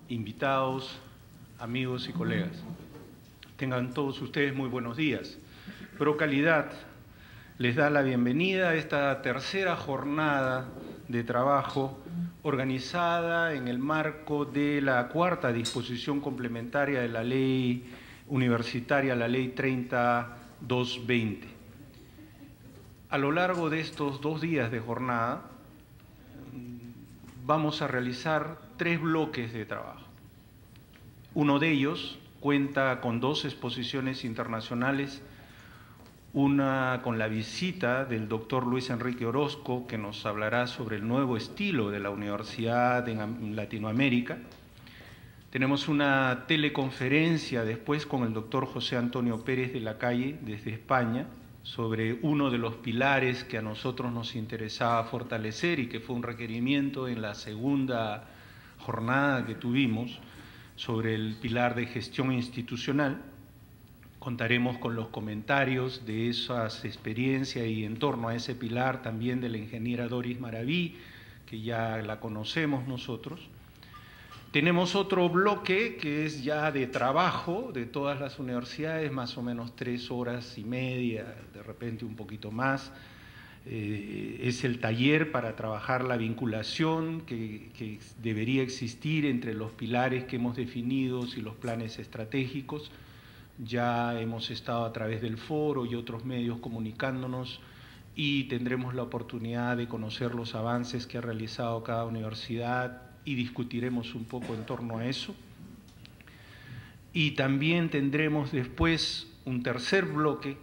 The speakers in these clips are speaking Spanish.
invitados, amigos y colegas. Tengan todos ustedes muy buenos días. Procalidad les da la bienvenida a esta tercera jornada de trabajo organizada en el marco de la cuarta disposición complementaria de la ley universitaria, la ley 30-220. A lo largo de estos 2 días de jornada vamos a realizar 3 bloques de trabajo. Uno de ellos cuenta con 2 exposiciones internacionales, una con la visita del doctor Luis Enrique Orozco, que nos hablará sobre el nuevo estilo de la universidad en Latinoamérica. Tenemos una teleconferencia después con el doctor José Antonio Pérez de la Calle, desde España, sobre uno de los pilares que a nosotros nos interesaba fortalecer y que fue un requerimiento en la segunda jornada que tuvimos, sobre el pilar de gestión institucional. Contaremos con los comentarios de esas experiencias y en torno a ese pilar también de la ingeniera Doris Maraví, que ya la conocemos nosotros. Tenemos otro bloque que es ya de trabajo de todas las universidades, más o menos 3 horas y media, de repente un poquito más. Es el taller para trabajar la vinculación que debería existir entre los pilares que hemos definido y los planes estratégicos. Ya hemos estado a través del foro y otros medios comunicándonos y tendremos la oportunidad de conocer los avances que ha realizado cada universidad y discutiremos un poco en torno a eso. Y también tendremos después un tercer bloque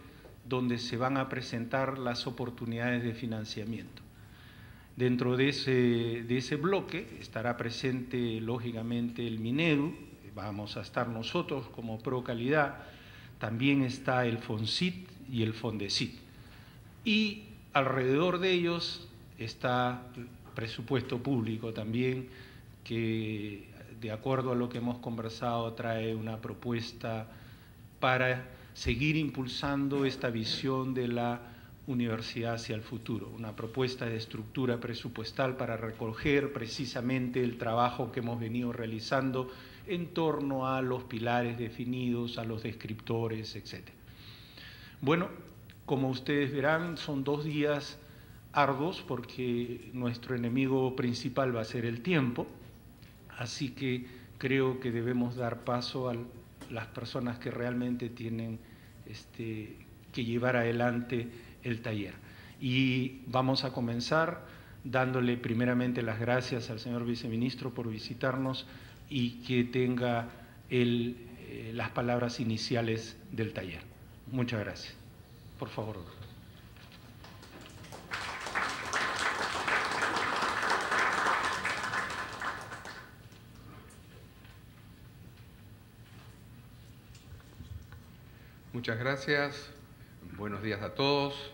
donde se van a presentar las oportunidades de financiamiento. Dentro de ese bloque estará presente, lógicamente, el Minedu, vamos a estar nosotros como Procalidad, también está el FONCIT y el FONDECIT. Y alrededor de ellos está presupuesto público también, que de acuerdo a lo que hemos conversado trae una propuesta para seguir impulsando esta visión de la universidad hacia el futuro, una propuesta de estructura presupuestal para recoger precisamente el trabajo que hemos venido realizando en torno a los pilares definidos, a los descriptores, etc. Bueno, como ustedes verán, son 2 días arduos porque nuestro enemigo principal va a ser el tiempo, así que creo que debemos dar paso a las personas que realmente tienen que llevar adelante el taller. Y vamos a comenzar dándole primeramente las gracias al señor viceministro por visitarnos y que tenga las palabras iniciales del taller. Muchas gracias. Por favor. Muchas gracias. Buenos días a todos.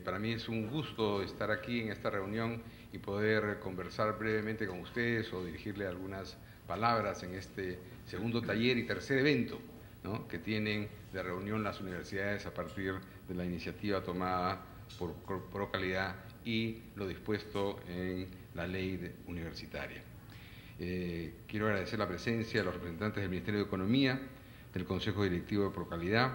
Para mí es un gusto estar aquí en esta reunión y poder conversar brevemente con ustedes o dirigirle algunas palabras en este segundo taller y tercer evento, ¿no?, que tienen de reunión las universidades a partir de la iniciativa tomada por Procalidad y lo dispuesto en la ley universitaria. Quiero agradecer la presencia de los representantes del Ministerio de Economía, del Consejo Directivo de Procalidad,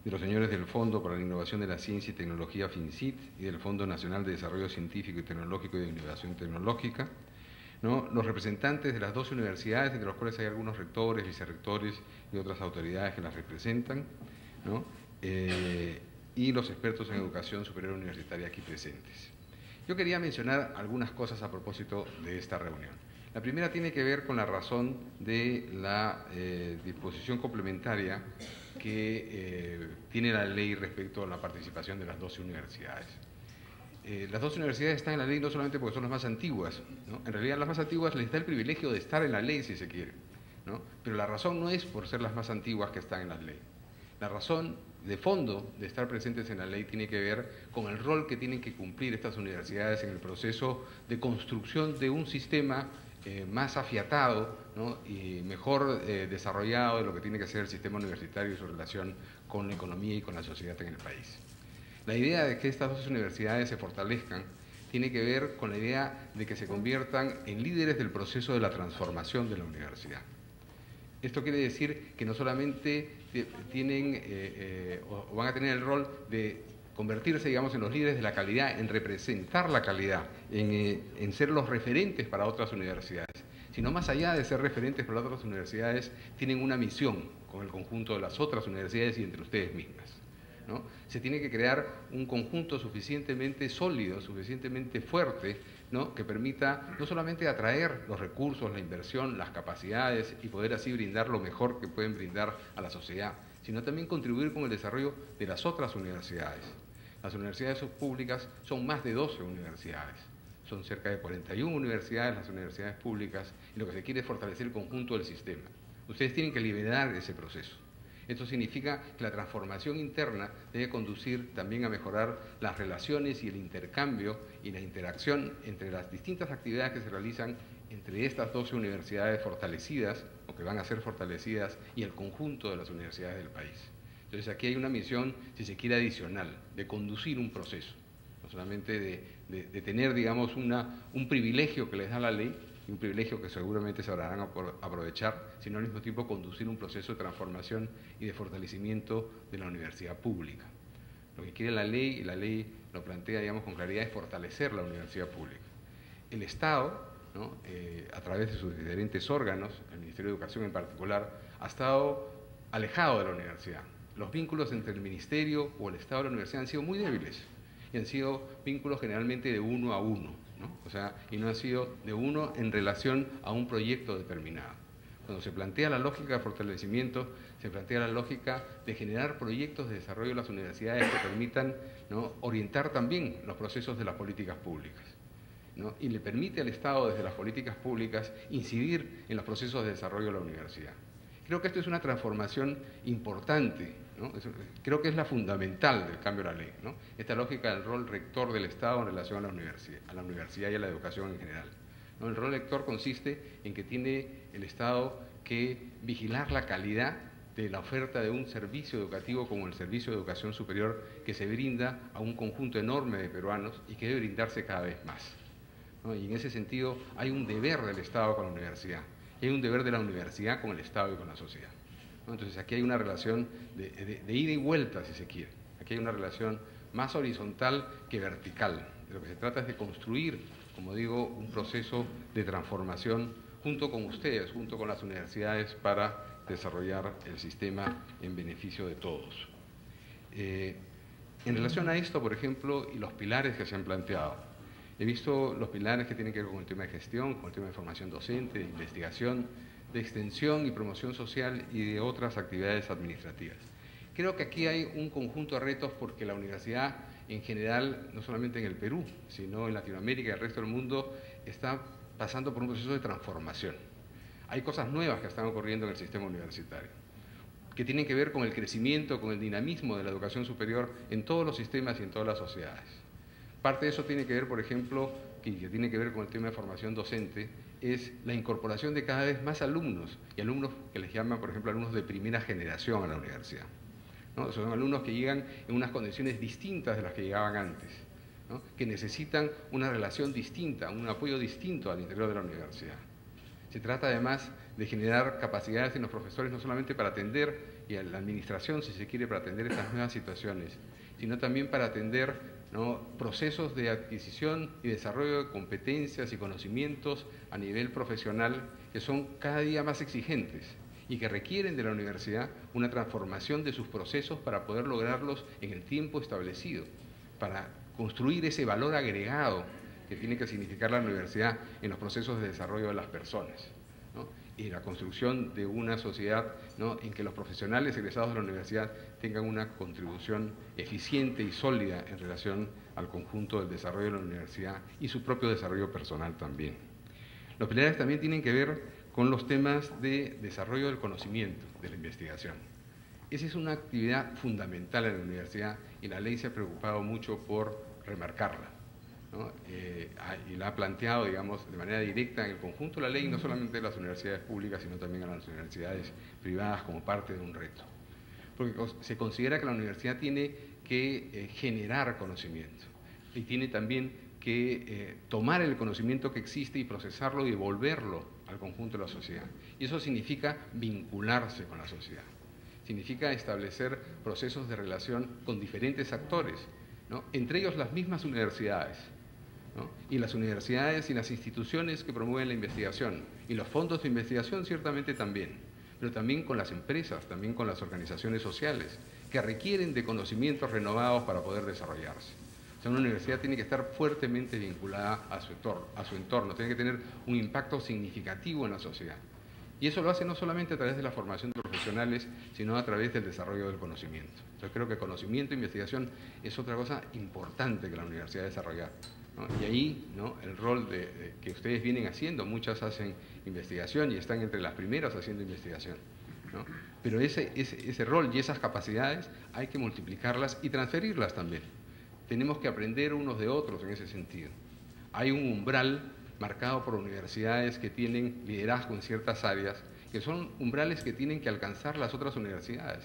de los señores del Fondo para la Innovación de la Ciencia y Tecnología FINCIT y del Fondo Nacional de Desarrollo Científico y Tecnológico y de Innovación Tecnológica, ¿no?, los representantes de las 2 universidades, entre los cuales hay algunos rectores, vicerrectores y otras autoridades que las representan, ¿no?, y los expertos en educación superior universitaria aquí presentes. Yo quería mencionar algunas cosas a propósito de esta reunión. La primera tiene que ver con la razón de la disposición complementaria que tiene la ley respecto a la participación de las 12 universidades. Las 12 universidades están en la ley no solamente porque son las más antiguas, ¿no? En realidad las más antiguas les da el privilegio de estar en la ley si se quiere, ¿no? Pero la razón no es por ser las más antiguas que están en la ley. La razón de fondo de estar presentes en la ley tiene que ver con el rol que tienen que cumplir estas universidades en el proceso de construcción de un sistema más afiatado, ¿no?, y mejor desarrollado de lo que tiene que ser el sistema universitario y su relación con la economía y con la sociedad en el país. La idea de que estas 2 universidades se fortalezcan tiene que ver con la idea de que se conviertan en líderes del proceso de la transformación de la universidad. Esto quiere decir que no solamente tienen o van a tener el rol de convertirse, digamos, en los líderes de la calidad, en representar la calidad, en ser los referentes para otras universidades, sino más allá de ser referentes para otras universidades, tienen una misión con el conjunto de las otras universidades y entre ustedes mismas, ¿no? Se tiene que crear un conjunto suficientemente sólido, suficientemente fuerte, ¿no? Que permita no solamente atraer los recursos, la inversión, las capacidades y poder así brindar lo mejor que pueden brindar a la sociedad, sino también contribuir con el desarrollo de las otras universidades. Las universidades públicas son más de 12 universidades, son cerca de 41 universidades las universidades públicas, y lo que se quiere es fortalecer el conjunto del sistema. Ustedes tienen que liderar ese proceso. Esto significa que la transformación interna debe conducir también a mejorar las relaciones y el intercambio y la interacción entre las distintas actividades que se realizan entre estas 12 universidades fortalecidas, o que van a ser fortalecidas, y el conjunto de las universidades del país. Entonces aquí hay una misión, si se quiere, adicional, de conducir un proceso, no solamente de tener, digamos, un privilegio que les da la ley, y un privilegio que seguramente sabrán aprovechar, sino al mismo tiempo conducir un proceso de transformación y de fortalecimiento de la universidad pública. Lo que quiere la ley, y la ley lo plantea, digamos, con claridad, es fortalecer la universidad pública. El Estado, ¿no? A través de sus diferentes órganos, el Ministerio de Educación en particular, ha estado alejado de la universidad. Los vínculos entre el Ministerio o el Estado y la universidad han sido muy débiles, y han sido vínculos generalmente de uno a uno, ¿no? O sea, y no han sido de uno en relación a un proyecto determinado. Cuando se plantea la lógica de fortalecimiento, se plantea la lógica de generar proyectos de desarrollo de las universidades que permitan, ¿no?, orientar también los procesos de las políticas públicas, ¿no? Y le permite al Estado, desde las políticas públicas, incidir en los procesos de desarrollo de la universidad. Creo que esto es una transformación importante, ¿no? Creo que es la fundamental del cambio de la ley, ¿no? Esta lógica del rol rector del Estado en relación a la universidad y a la educación en general, ¿no? El rol rector consiste en que tiene el Estado que vigilar la calidad de la oferta de un servicio educativo como el servicio de educación superior que se brinda a un conjunto enorme de peruanos y que debe brindarse cada vez más, ¿no? Y en ese sentido hay un deber del Estado con la universidad, y hay un deber de la universidad con el Estado y con la sociedad, ¿no? Entonces aquí hay una relación de ida y vuelta, si se quiere. Aquí hay una relación más horizontal que vertical. De lo que se trata es de construir, como digo, un proceso de transformación junto con ustedes, junto con las universidades, para desarrollar el sistema en beneficio de todos. En relación a esto, por ejemplo, y los pilares que se han planteado, he visto los pilares que tienen que ver con el tema de gestión, con el tema de formación docente, de investigación, de extensión y promoción social y de otras actividades administrativas. Creo que aquí hay un conjunto de retos porque la universidad en general, no solamente en el Perú, sino en Latinoamérica y el resto del mundo, está pasando por un proceso de transformación. Hay cosas nuevas que están ocurriendo en el sistema universitario, que tienen que ver con el crecimiento, con el dinamismo de la educación superior en todos los sistemas y en todas las sociedades. Parte de eso tiene que ver, por ejemplo, que tiene que ver con el tema de formación docente, es la incorporación de cada vez más alumnos, y alumnos que les llaman, por ejemplo, alumnos de primera generación a la universidad, ¿no? Son alumnos que llegan en unas condiciones distintas de las que llegaban antes, ¿no? Que necesitan una relación distinta, un apoyo distinto al interior de la universidad. Se trata además de generar capacidades en los profesores no solamente para atender, y a la administración, si se quiere, para atender estas nuevas situaciones, sino también para atender, ¿no?, procesos de adquisición y desarrollo de competencias y conocimientos a nivel profesional que son cada día más exigentes y que requieren de la universidad una transformación de sus procesos para poder lograrlos en el tiempo establecido, para construir ese valor agregado que tiene que significar la universidad en los procesos de desarrollo de las personas, ¿no? Y la construcción de una sociedad, ¿no?, en que los profesionales egresados de la universidad tengan una contribución eficiente y sólida en relación al conjunto del desarrollo de la universidad y su propio desarrollo personal también. Los pilares también tienen que ver con los temas de desarrollo del conocimiento, de la investigación. Esa es una actividad fundamental en la universidad y la ley se ha preocupado mucho por remarcarla, ¿no? Y la ha planteado, digamos, de manera directa en el conjunto de la ley, no solamente a las universidades públicas, sino también a las universidades privadas como parte de un reto. Porque se considera que la universidad tiene que generar conocimiento y tiene también que tomar el conocimiento que existe y procesarlo y devolverlo al conjunto de la sociedad. Y eso significa vincularse con la sociedad. Significa establecer procesos de relación con diferentes actores, ¿no? Entre ellos las mismas universidades, ¿no? Y las universidades y las instituciones que promueven la investigación, y los fondos de investigación ciertamente también, pero también con las empresas, también con las organizaciones sociales, que requieren de conocimientos renovados para poder desarrollarse. O sea, una universidad tiene que estar fuertemente vinculada a su entorno, tiene que tener un impacto significativo en la sociedad. Y eso lo hace no solamente a través de la formación de profesionales, sino a través del desarrollo del conocimiento. Entonces creo que conocimiento e investigación es otra cosa importante que la universidad desarrollar, ¿no? Y ahí, ¿no?, el rol que ustedes vienen haciendo, muchas hacen investigación y están entre las primeras haciendo investigación, ¿no? Pero ese rol y esas capacidades hay que multiplicarlas y transferirlas también. Tenemos que aprender unos de otros en ese sentido. Hay un umbral marcado por universidades que tienen liderazgo en ciertas áreas, que son umbrales que tienen que alcanzar las otras universidades.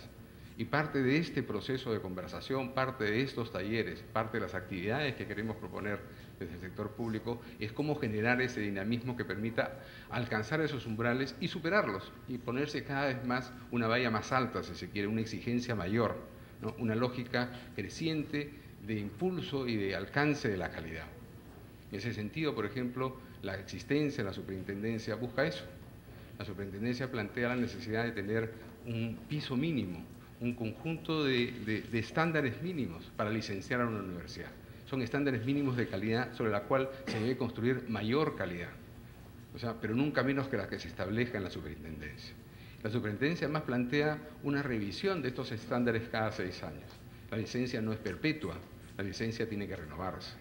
Y parte de este proceso de conversación, parte de estos talleres, parte de las actividades que queremos proponer desde el sector público, es cómo generar ese dinamismo que permita alcanzar esos umbrales y superarlos, y ponerse cada vez más una valla más alta, si se quiere, una exigencia mayor, ¿no? Una lógica creciente de impulso y de alcance de la calidad. En ese sentido, por ejemplo, la existencia de la superintendencia busca eso. La superintendencia plantea la necesidad de tener un piso mínimo, un conjunto de estándares mínimos para licenciar a una universidad. Son estándares mínimos de calidad sobre la cual se debe construir mayor calidad, o sea, pero nunca menos que la que se establezca en la superintendencia. La superintendencia además plantea una revisión de estos estándares cada 6 años. La licencia no es perpetua, la licencia tiene que renovarse.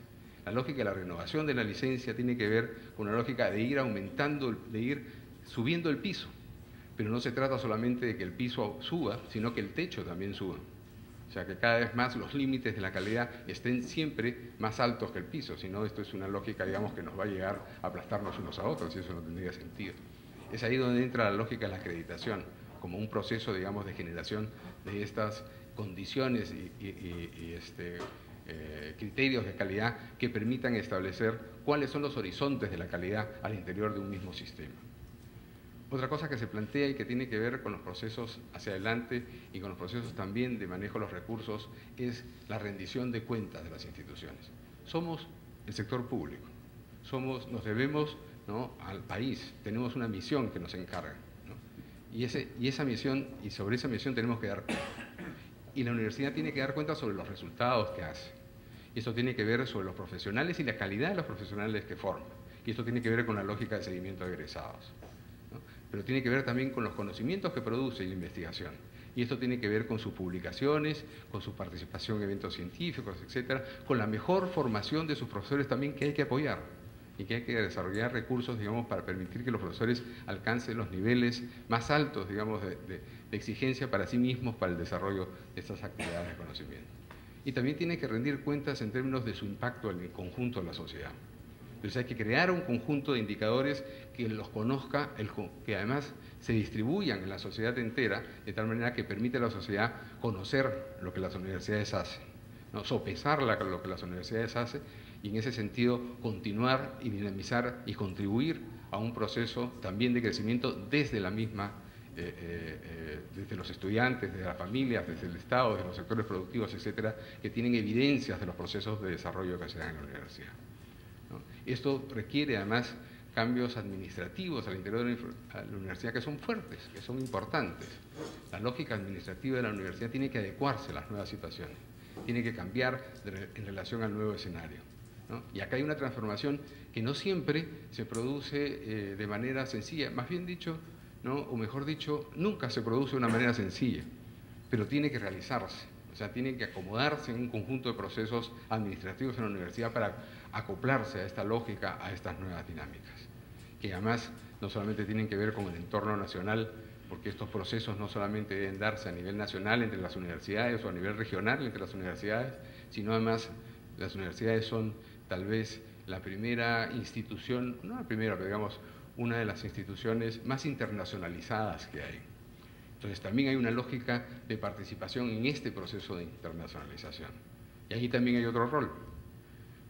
La lógica de la renovación de la licencia tiene que ver con una lógica de ir aumentando, de ir subiendo el piso. Pero no se trata solamente de que el piso suba, sino que el techo también suba. O sea, que cada vez más los límites de la calidad estén siempre más altos que el piso, si no esto es una lógica, digamos, que nos va a llegar a aplastarnos unos a otros, y eso no tendría sentido. Es ahí donde entra la lógica de la acreditación, como un proceso, digamos, de generación de estas condiciones y criterios de calidad que permitan establecer cuáles son los horizontes de la calidad al interior de un mismo sistema. Otra cosa que se plantea y que tiene que ver con los procesos hacia adelante y con los procesos también de manejo de los recursos es la rendición de cuentas de las instituciones. Somos el sector público, nos debemos, ¿no?, al país, tenemos una misión que nos encarga, ¿no? Y esa misión, y sobre esa misión tenemos que dar cuenta. Y la universidad tiene que dar cuenta sobre los resultados que hace. Y esto tiene que ver sobre los profesionales y la calidad de los profesionales que forma. Y esto tiene que ver con la lógica de seguimiento de egresados, ¿no? Pero tiene que ver también con los conocimientos que produce la investigación. Y esto tiene que ver con sus publicaciones, con su participación en eventos científicos, etcétera, con la mejor formación de sus profesores también, que hay que apoyar y que hay que desarrollar recursos, digamos, para permitir que los profesores alcancen los niveles más altos, digamos, de exigencia para sí mismos, para el desarrollo de estas actividades de conocimiento. Y también tiene que rendir cuentas en términos de su impacto en el conjunto de la sociedad. Entonces hay que crear un conjunto de indicadores que los conozca, que además se distribuyan en la sociedad entera, de tal manera que permite a la sociedad conocer lo que las universidades hacen, ¿no?, sopesar lo que las universidades hacen, y en ese sentido continuar y dinamizar y contribuir a un proceso también de crecimiento desde la misma, desde los estudiantes, desde las familias, desde el Estado, desde los sectores productivos, etcétera, que tienen evidencias de los procesos de desarrollo que se dan en la universidad, ¿no? Esto requiere además cambios administrativos al interior de la universidad que son fuertes, que son importantes. La lógica administrativa de la universidad tiene que adecuarse a las nuevas situaciones, tiene que cambiar en relación al nuevo escenario, ¿no? Y acá hay una transformación que no siempre se produce de manera sencilla, más bien dicho, ¿no?, o mejor dicho, nunca se produce de una manera sencilla, pero tiene que realizarse, o sea, tiene que acomodarse en un conjunto de procesos administrativos en la universidad para acoplarse a esta lógica, a estas nuevas dinámicas, que además no solamente tienen que ver con el entorno nacional, porque estos procesos no solamente deben darse a nivel nacional entre las universidades o a nivel regional entre las universidades, sino además las universidades son tal vez la primera institución, no la primera, pero digamos una de las instituciones más internacionalizadas que hay. Entonces también hay una lógica de participación en este proceso de internacionalización. Y ahí también hay otro rol.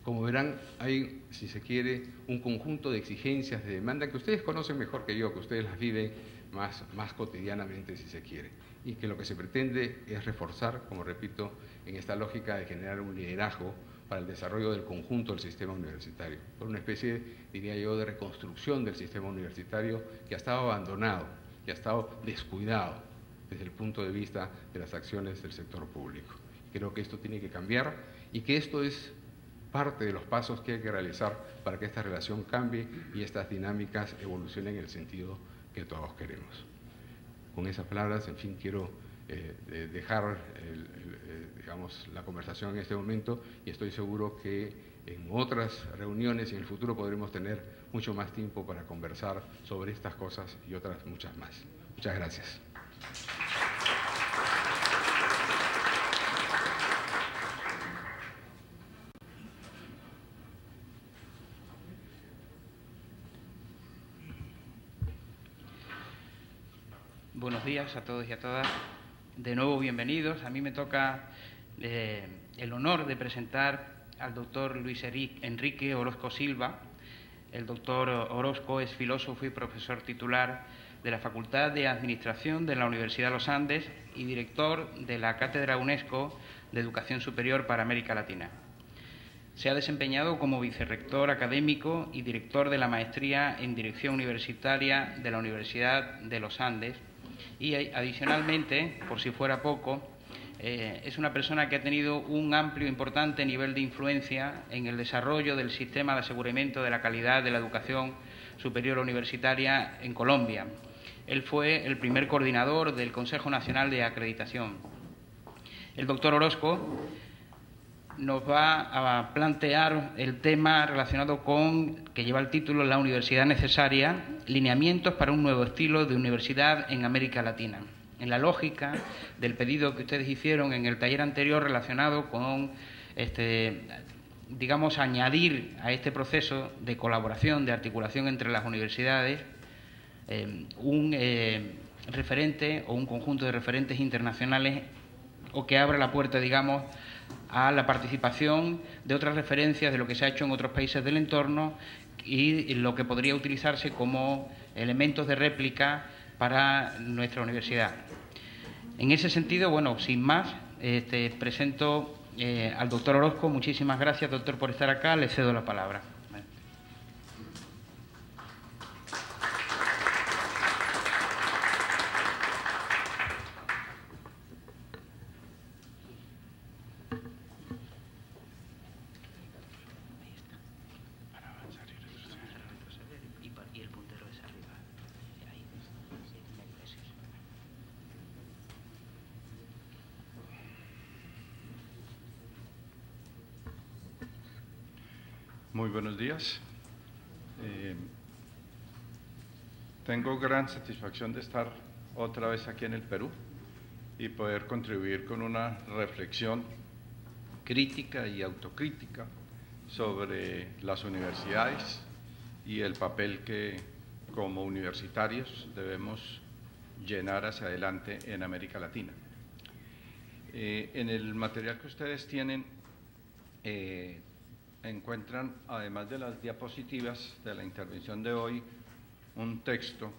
Como verán, hay, si se quiere, un conjunto de exigencias, de demanda que ustedes conocen mejor que yo, que ustedes las viven más cotidianamente, si se quiere, y que lo que se pretende es reforzar, como repito, en esta lógica de generar un liderazgo para el desarrollo del conjunto del sistema universitario, por una especie, diría yo, de reconstrucción del sistema universitario que ha estado abandonado, que ha estado descuidado desde el punto de vista de las acciones del sector público. Creo que esto tiene que cambiar y que esto es parte de los pasos que hay que realizar para que esta relación cambie y estas dinámicas evolucionen en el sentido que todos queremos. Con esas palabras, en fin, quiero dejar digamos, la conversación en este momento y estoy seguro que en otras reuniones y en el futuro podremos tener mucho más tiempo para conversar sobre estas cosas y otras muchas más. Muchas gracias. Buenos días a todos y a todas. De nuevo, bienvenidos. A mí me toca el honor de presentar al doctor Luis Enrique Orozco Silva. El doctor Orozco es filósofo y profesor titular de la Facultad de Administración de la Universidad de los Andes y director de la Cátedra UNESCO de Educación Superior para América Latina. Se ha desempeñado como vicerrector académico y director de la Maestría en Dirección Universitaria de la Universidad de los Andes y, adicionalmente, por si fuera poco, es una persona que ha tenido un amplio e importante nivel de influencia en el desarrollo del sistema de aseguramiento de la calidad de la educación superior universitaria en Colombia. Él fue el primer coordinador del Consejo Nacional de Acreditación. El doctor Orozco nos va a plantear el tema relacionado con, que lleva el título La Universidad Necesaria, lineamientos para un nuevo estilo de universidad en América Latina, en la lógica del pedido que ustedes hicieron en el taller anterior relacionado con, digamos, añadir a este proceso de colaboración, de articulación entre las universidades, un referente o un conjunto de referentes internacionales o que abra la puerta, digamos, a la participación de otras referencias de lo que se ha hecho en otros países del entorno y lo que podría utilizarse como elementos de réplica para nuestra universidad. En ese sentido, bueno, sin más, presento al doctor Orozco. Muchísimas gracias, doctor, por estar acá. Le cedo la palabra. Muy buenos días. Tengo gran satisfacción de estar otra vez aquí en el Perú y poder contribuir con una reflexión crítica y autocrítica sobre las universidades y el papel que como universitarios debemos llenar hacia adelante en América Latina. En el material que ustedes tienen encuentran, además de las diapositivas de la intervención de hoy, un texto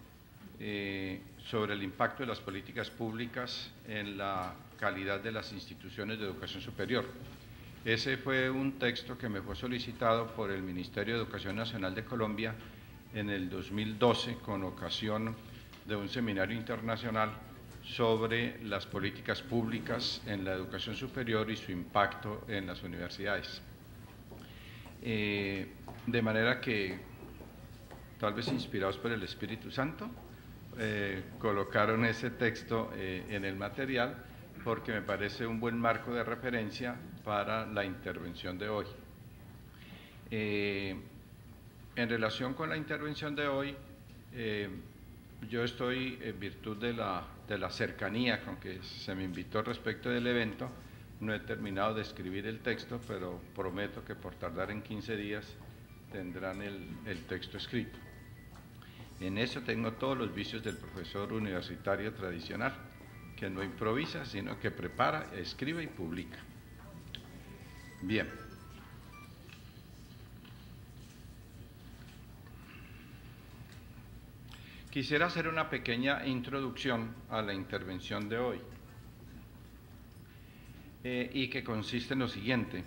sobre el impacto de las políticas públicas en la calidad de las instituciones de educación superior. Ese fue un texto que me fue solicitado por el Ministerio de Educación Nacional de Colombia en el 2012 con ocasión de un seminario internacional sobre las políticas públicas en la educación superior y su impacto en las universidades. De manera que, tal vez inspirados por el Espíritu Santo, colocaron ese texto en el material porque me parece un buen marco de referencia para la intervención de hoy. En relación con la intervención de hoy, yo estoy, en virtud de la cercanía con que se me invitó respecto del evento, no he terminado de escribir el texto, pero prometo que por tardar en 15 días tendrán el texto escrito. En eso tengo todos los vicios del profesor universitario tradicional, que no improvisa, sino que prepara, escribe y publica. Bien. Quisiera hacer una pequeña introducción a la intervención de hoy y que consiste en lo siguiente.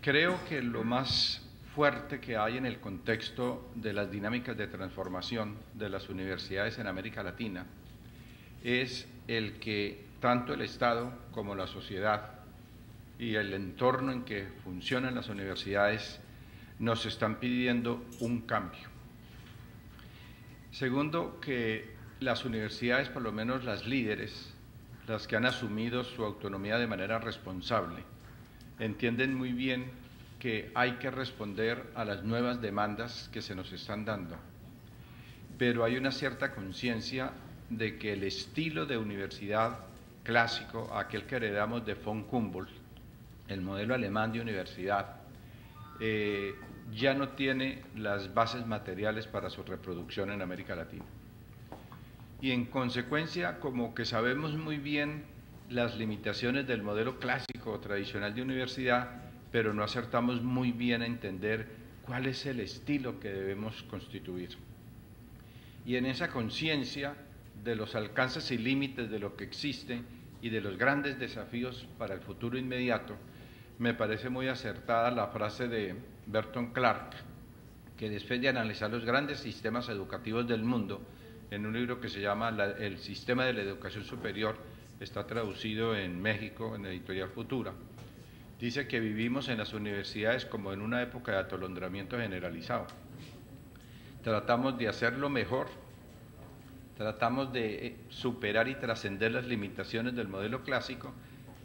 Creo que lo más fuerte que hay en el contexto de las dinámicas de transformación de las universidades en América Latina es el que tanto el Estado como la sociedad y el entorno en que funcionan las universidades nos están pidiendo un cambio. Segundo, que las universidades, por lo menos las líderes, las que han asumido su autonomía de manera responsable, entienden muy bien que hay que responder a las nuevas demandas que se nos están dando, pero hay una cierta conciencia de que el estilo de universidad clásico, aquel que heredamos de von Humboldt, el modelo alemán de universidad, ya no tiene las bases materiales para su reproducción en América Latina. Y en consecuencia, como que sabemos muy bien las limitaciones del modelo clásico o tradicional de universidad, pero no acertamos muy bien a entender cuál es el estilo que debemos constituir. Y en esa conciencia de los alcances y límites de lo que existe y de los grandes desafíos para el futuro inmediato, me parece muy acertada la frase de Burton Clark, que después de analizar los grandes sistemas educativos del mundo, en un libro que se llama El sistema de la educación superior, está traducido en México, en Editorial Futura, dice que vivimos en las universidades como en una época de atolondramiento generalizado. Tratamos de hacerlo mejor, tratamos de superar y trascender las limitaciones del modelo clásico,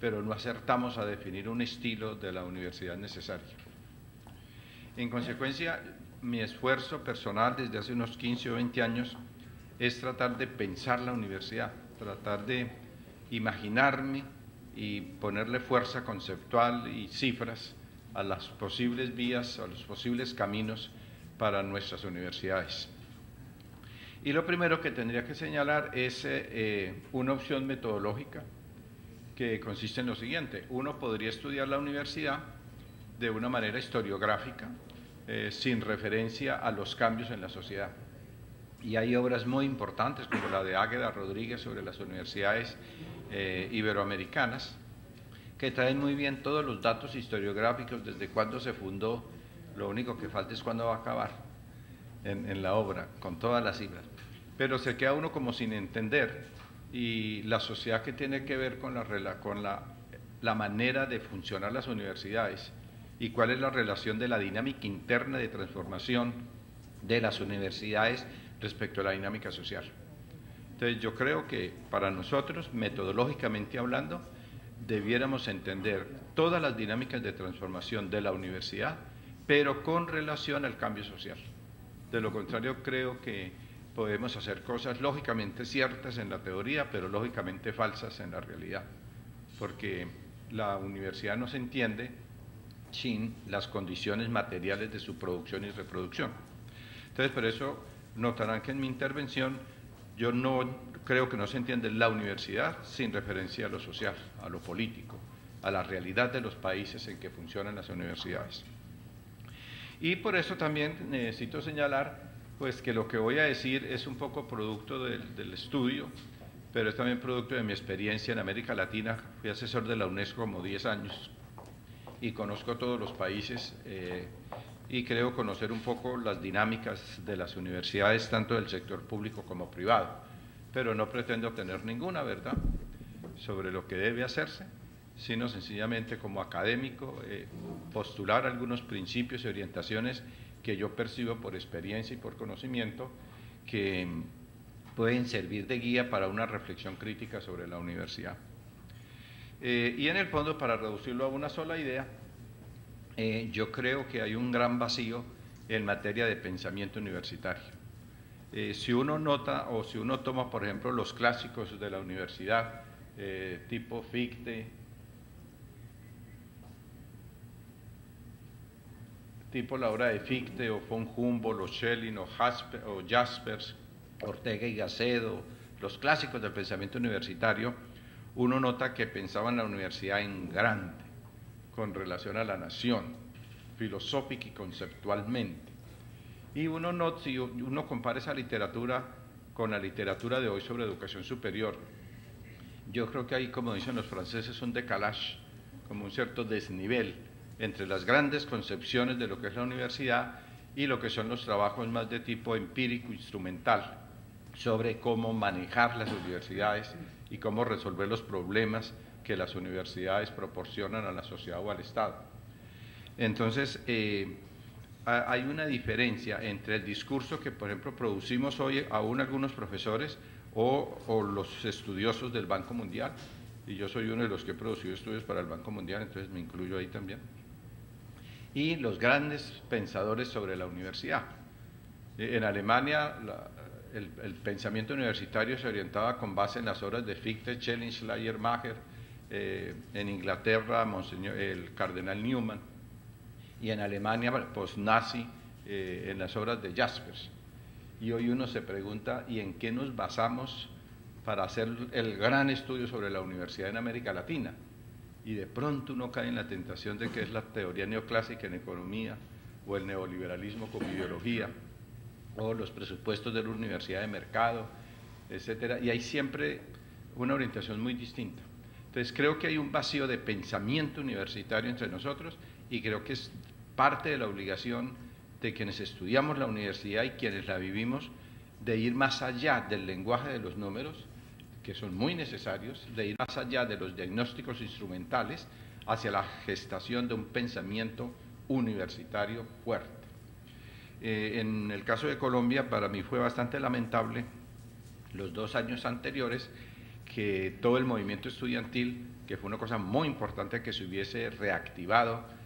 pero no acertamos a definir un estilo de la universidad necesario. En consecuencia, mi esfuerzo personal desde hace unos 15 o 20 años es tratar de pensar la universidad, tratar de imaginarme y ponerle fuerza conceptual y cifras a las posibles vías, a los posibles caminos para nuestras universidades. Y lo primero que tendría que señalar es una opción metodológica que consiste en lo siguiente. Uno podría estudiar la universidad de una manera historiográfica, sin referencia a los cambios en la sociedad. Y hay obras muy importantes como la de Águeda Rodríguez sobre las universidades iberoamericanas, que traen muy bien todos los datos historiográficos desde cuándo se fundó. Lo único que falta es cuándo va a acabar en la obra, con todas las cifras. Pero se queda uno como sin entender, y la sociedad que tiene que ver con la manera de funcionar las universidades y cuál es la relación de la dinámica interna de transformación de las universidades respecto a la dinámica social. Entonces yo creo que para nosotros, metodológicamente hablando, debiéramos entender todas las dinámicas de transformación de la universidad, pero con relación al cambio social. De lo contrario, creo que podemos hacer cosas lógicamente ciertas en la teoría, pero lógicamente falsas en la realidad, porque la universidad no se entiende sin las condiciones materiales de su producción y reproducción. Entonces, por eso notarán que en mi intervención yo no creo que no se entiende la universidad sin referencia a lo social, a lo político, a la realidad de los países en que funcionan las universidades. Y por eso también necesito señalar pues que lo que voy a decir es un poco producto del estudio, pero es también producto de mi experiencia en América Latina. Fui asesor de la UNESCO como 10 años y conozco todos los países y creo conocer un poco las dinámicas de las universidades, tanto del sector público como privado, pero no pretendo tener ninguna verdad sobre lo que debe hacerse, sino sencillamente como académico postular algunos principios y orientaciones que yo percibo por experiencia y por conocimiento que pueden servir de guía para una reflexión crítica sobre la universidad. Y en el fondo, para reducirlo a una sola idea, yo creo que hay un gran vacío en materia de pensamiento universitario. Si uno nota o si uno toma, por ejemplo, los clásicos de la universidad, tipo Fichte, tipo la obra de Fichte o von Humboldt o Schelling o Jaspers, Ortega y Gasset, los clásicos del pensamiento universitario, uno nota que pensaban la universidad en grande, con relación a la nación, filosófica y conceptualmente. Y si uno compara esa literatura con la literatura de hoy sobre educación superior, yo creo que hay, como dicen los franceses, un decalage, como un cierto desnivel entre las grandes concepciones de lo que es la universidad y lo que son los trabajos más de tipo empírico, instrumental, sobre cómo manejar las universidades y cómo resolver los problemas que las universidades proporcionan a la sociedad o al Estado. Entonces, hay una diferencia entre el discurso que, por ejemplo, producimos hoy aún algunos profesores o los estudiosos del Banco Mundial, y yo soy uno de los que he producido estudios para el Banco Mundial, entonces me incluyo ahí también, y los grandes pensadores sobre la universidad. En Alemania, el pensamiento universitario se orientaba con base en las obras de Fichte, Schelling, Schleiermacher, en Inglaterra, el cardenal Newman, y en Alemania, post-nazi, en las obras de Jaspers. Y hoy uno se pregunta, ¿y en qué nos basamos para hacer el gran estudio sobre la universidad en América Latina? Y de pronto uno cae en la tentación de que es la teoría neoclásica en economía, o el neoliberalismo como ideología, o los presupuestos de la universidad de mercado, etcétera, y hay siempre una orientación muy distinta. Entonces creo que hay un vacío de pensamiento universitario entre nosotros, y creo que es parte de la obligación de quienes estudiamos la universidad y quienes la vivimos, de ir más allá del lenguaje de los números, que son muy necesarios, de ir más allá de los diagnósticos instrumentales hacia la gestación de un pensamiento universitario fuerte. En el caso de Colombia, para mí fue bastante lamentable los 2 años anteriores que todo el movimiento estudiantil, que fue una cosa muy importante que se hubiese reactivado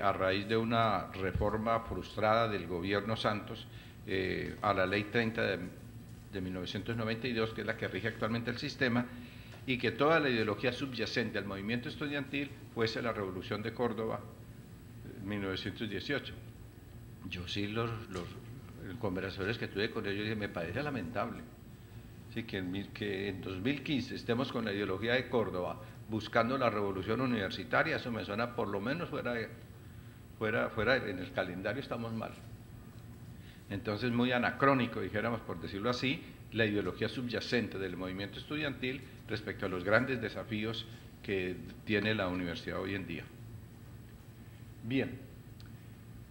a raíz de una reforma frustrada del gobierno Santos a la Ley 30 de 1992, que es la que rige actualmente el sistema, y que toda la ideología subyacente al movimiento estudiantil fuese la Revolución de Córdoba en 1918. Yo sí, los conversadores que tuve con ellos, dije, me parece lamentable. Sí, que en 2015 estemos con la ideología de Córdoba buscando la revolución universitaria, eso me suena por lo menos fuera en el calendario estamos mal. Entonces, muy anacrónico, dijéramos, por decirlo así, la ideología subyacente del movimiento estudiantil respecto a los grandes desafíos que tiene la universidad hoy en día. Bien,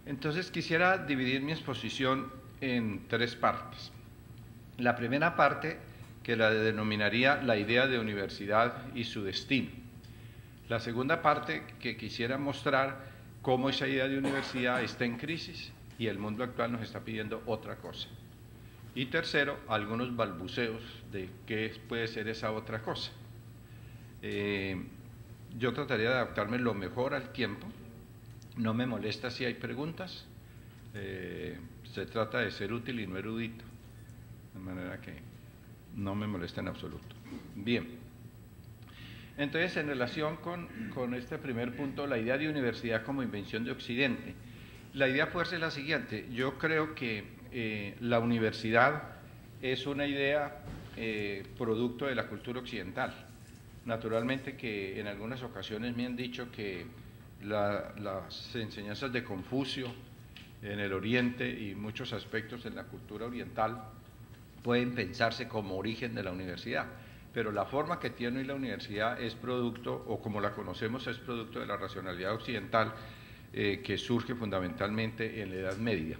entonces quisiera dividir mi exposición en 3 partes. La primera parte, que la denominaría la idea de universidad y su destino. La segunda parte, que quisiera mostrar cómo esa idea de universidad está en crisis y el mundo actual nos está pidiendo otra cosa. Y tercero, algunos balbuceos de qué puede ser esa otra cosa. Yo trataría de adaptarme lo mejor al tiempo. No me molesta si hay preguntas. Se trata de ser útil y no erudito. De manera que no me molesta en absoluto. Bien. Entonces, en relación con este primer punto, la idea de universidad como invención de Occidente, la idea fuerza es la siguiente. Yo creo que la universidad es una idea producto de la cultura occidental. Naturalmente que en algunas ocasiones me han dicho que las enseñanzas de Confucio en el Oriente y muchos aspectos en la cultura oriental pueden pensarse como origen de la universidad, pero la forma que tiene hoy la universidad es producto, o como la conocemos, es producto de la racionalidad occidental que surge fundamentalmente en la Edad Media.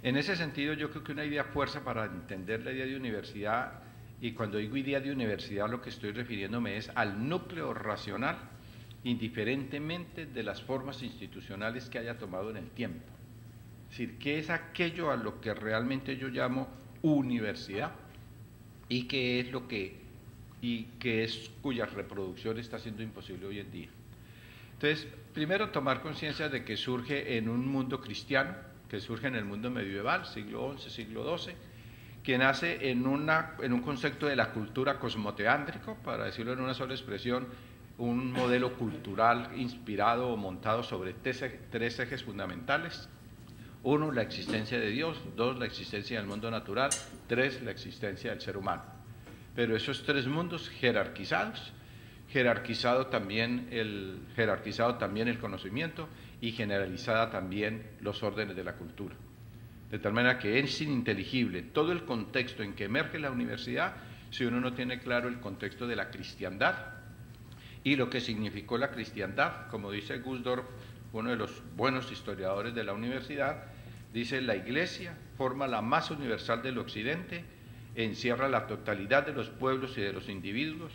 En ese sentido, yo creo que una idea fuerza para entender la idea de universidad, y cuando digo idea de universidad lo que estoy refiriéndome es al núcleo racional, indiferentemente de las formas institucionales que haya tomado en el tiempo. Es decir, ¿qué es aquello a lo que realmente yo llamo universidad y qué es cuya reproducción está siendo imposible hoy en día? Entonces, primero tomar conciencia de que surge en un mundo cristiano, que surge en el mundo medieval, siglo XI, siglo XII, que nace en un concepto de la cultura cosmoteándrico, para decirlo en una sola expresión, un modelo cultural inspirado o montado sobre 3 ejes fundamentales. 1, la existencia de Dios; 2, la existencia del mundo natural; 3, la existencia del ser humano. Pero esos 3 mundos jerarquizados, jerarquizado también el conocimiento y generalizada también los órdenes de la cultura. De tal manera que es ininteligible todo el contexto en que emerge la universidad si uno no tiene claro el contexto de la cristiandad y lo que significó la cristiandad. Como dice Gusdorf, uno de los buenos historiadores de la universidad, dice: la Iglesia forma la masa universal del Occidente, encierra la totalidad de los pueblos y de los individuos,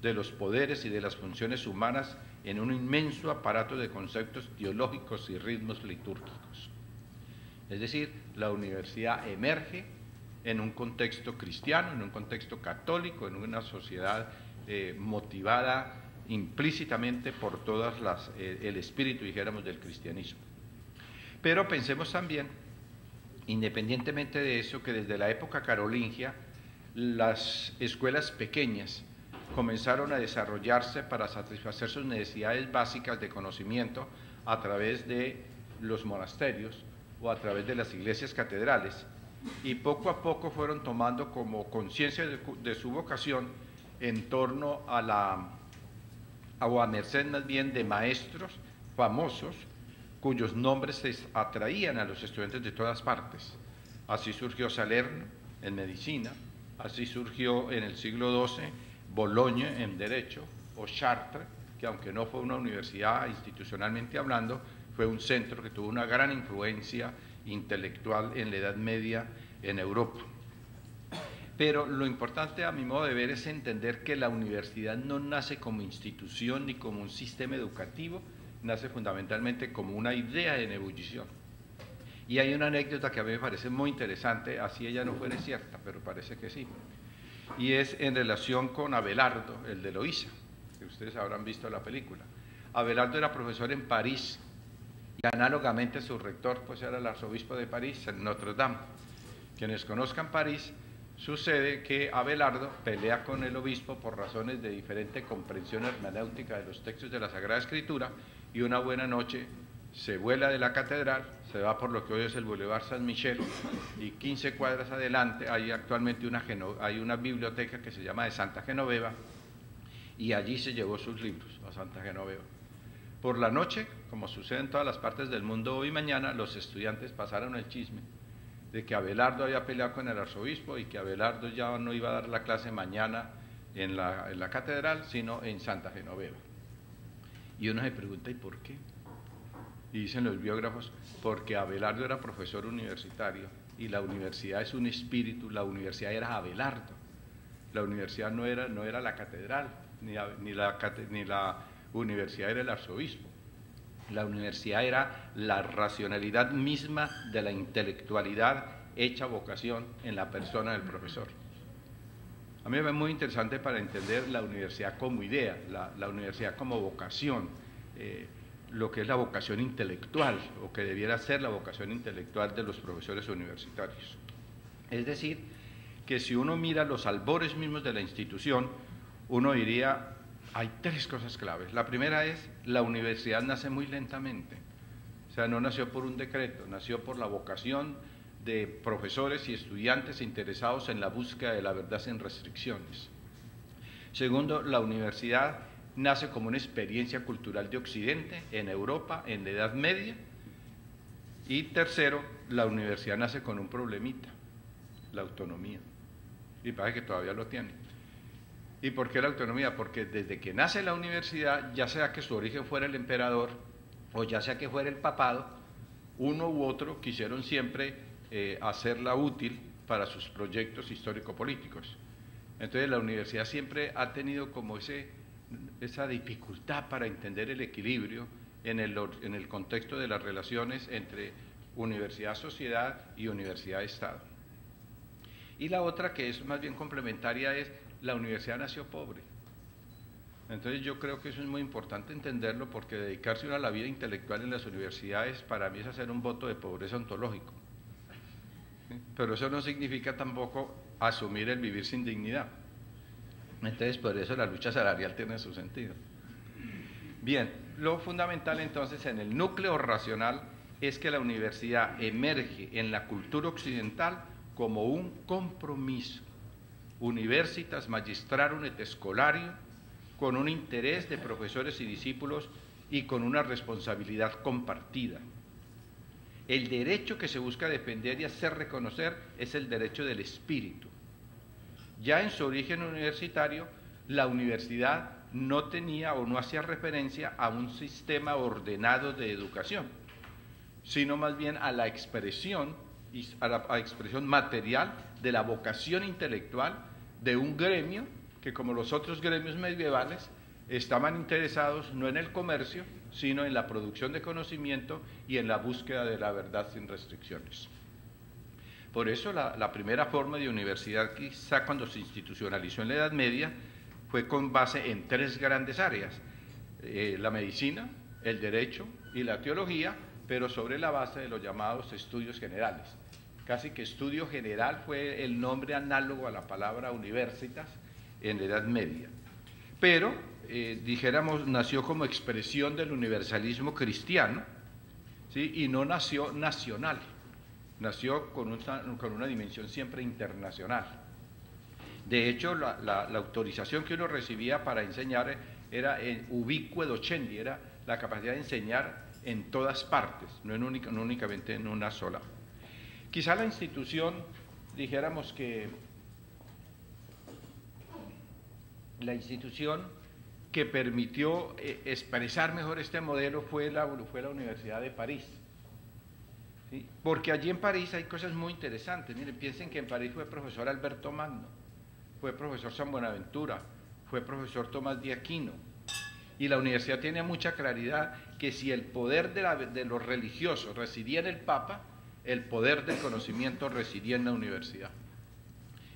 de los poderes y de las funciones humanas en un inmenso aparato de conceptos teológicos y ritmos litúrgicos. Es decir, la universidad emerge en un contexto cristiano, en un contexto católico, en una sociedad motivada implícitamente por todas el espíritu, dijéramos, del cristianismo. Pero pensemos también, independientemente de eso, que desde la época carolingia las escuelas pequeñas comenzaron a desarrollarse para satisfacer sus necesidades básicas de conocimiento a través de los monasterios o a través de las iglesias catedrales, y poco a poco fueron tomando como conciencia de su vocación en torno o a merced más bien de maestros famosos cuyos nombres atraían a los estudiantes de todas partes. Así surgió Salerno en medicina, así surgió en el siglo XII Bologne en derecho, o Chartres, que aunque no fue una universidad institucionalmente hablando, fue un centro que tuvo una gran influencia intelectual en la Edad Media en Europa. Pero lo importante a mi modo de ver es entender que la universidad no nace como institución ni como un sistema educativo, nace fundamentalmente como una idea en ebullición. Y hay una anécdota que a mí me parece muy interesante, así ella no fuera cierta, pero parece que sí, y es en relación con Abelardo, el de Loíza, que ustedes habrán visto la película. Abelardo era profesor en París, y análogamente su rector pues era el arzobispo de París, en Notre Dame. Quienes conozcan París, sucede que Abelardo pelea con el obispo por razones de diferente comprensión hermenéutica de los textos de la Sagrada Escritura, y una buena noche se vuela de la catedral, se va por lo que hoy es el Boulevard San Michel, y 15 cuadras adelante hay actualmente una biblioteca que se llama de Santa Genoveva, y allí se llevó sus libros a Santa Genoveva. Por la noche, como sucede en todas las partes del mundo hoy y mañana, los estudiantes pasaron el chisme de que Abelardo había peleado con el arzobispo y que Abelardo ya no iba a dar la clase mañana en la catedral, sino en Santa Genoveva. Y uno se pregunta, ¿y por qué? Y dicen los biógrafos, porque Abelardo era profesor universitario y la universidad es un espíritu, la universidad era Abelardo. La universidad no era la catedral, ni la universidad era el arzobispo. La universidad era la racionalidad misma de la intelectualidad hecha vocación en la persona del profesor. A mí me parece muy interesante para entender la universidad como idea, la universidad como vocación, lo que es la vocación intelectual, o que debiera ser la vocación intelectual de los profesores universitarios. Es decir, que si uno mira los albores mismos de la institución, uno diría, hay tres cosas claves. La primera es, la universidad nace muy lentamente, o sea, no nació por un decreto, nació por la vocación de profesores y estudiantes interesados en la búsqueda de la verdad sin restricciones. Segundo, la universidad nace como una experiencia cultural de Occidente, en Europa, en la Edad Media. Y tercero, la universidad nace con un problemita, la autonomía, y parece que todavía lo tiene. ¿Y por qué la autonomía? Porque desde que nace la universidad, ya sea que su origen fuera el emperador o ya sea que fuera el papado, uno u otro quisieron siempre hacerla útil para sus proyectos histórico-políticos. Entonces la universidad siempre ha tenido como esa dificultad para entender el equilibrio en el contexto de las relaciones entre universidad-sociedad y universidad-estado. Y la otra, que es más bien complementaria, es la universidad nació pobre. Entonces yo creo que eso es muy importante entenderlo, porque dedicarse uno a la vida intelectual en las universidades para mí es hacer un voto de pobreza ontológico. ¿Sí? Pero eso no significa tampoco asumir el vivir sin dignidad. Entonces por eso la lucha salarial tiene su sentido. Bien, lo fundamental entonces en el núcleo racional es que la universidad emerge en la cultura occidental como un compromiso, universitas magistrarum et scholarium, con un interés de profesores y discípulos y con una responsabilidad compartida. El derecho que se busca defender y hacer reconocer es el derecho del espíritu. Ya en su origen universitario, la universidad no tenía o no hacía referencia a un sistema ordenado de educación, sino más bien a la expresión, a la expresión material de la vocación intelectual de un gremio que, como los otros gremios medievales, estaban interesados no en el comercio, sino en la producción de conocimiento y en la búsqueda de la verdad sin restricciones. Por eso la primera forma de universidad, quizá cuando se institucionalizó en la Edad Media, fue con base en tres grandes áreas: la medicina, el derecho y la teología, pero sobre la base de los llamados estudios generales. Casi que estudio general fue el nombre análogo a la palabra universitas en la Edad Media. Pero, dijéramos, nació como expresión del universalismo cristiano, ¿sí? Y no nació nacional, nació con una dimensión siempre internacional. De hecho, la autorización que uno recibía para enseñar era ubique docendi, era la capacidad de enseñar en todas partes, no únicamente en una sola. Quizá la institución, dijéramos que la institución que permitió expresar mejor este modelo fue la Universidad de París, ¿sí? Porque allí en París hay cosas muy interesantes. Miren, piensen que en París fue profesor Alberto Magno, fue profesor San Buenaventura, fue profesor Tomás de Aquino, y la universidad tiene mucha claridad que si el poder de los religiosos residía en el Papa, el poder del conocimiento residía en la universidad.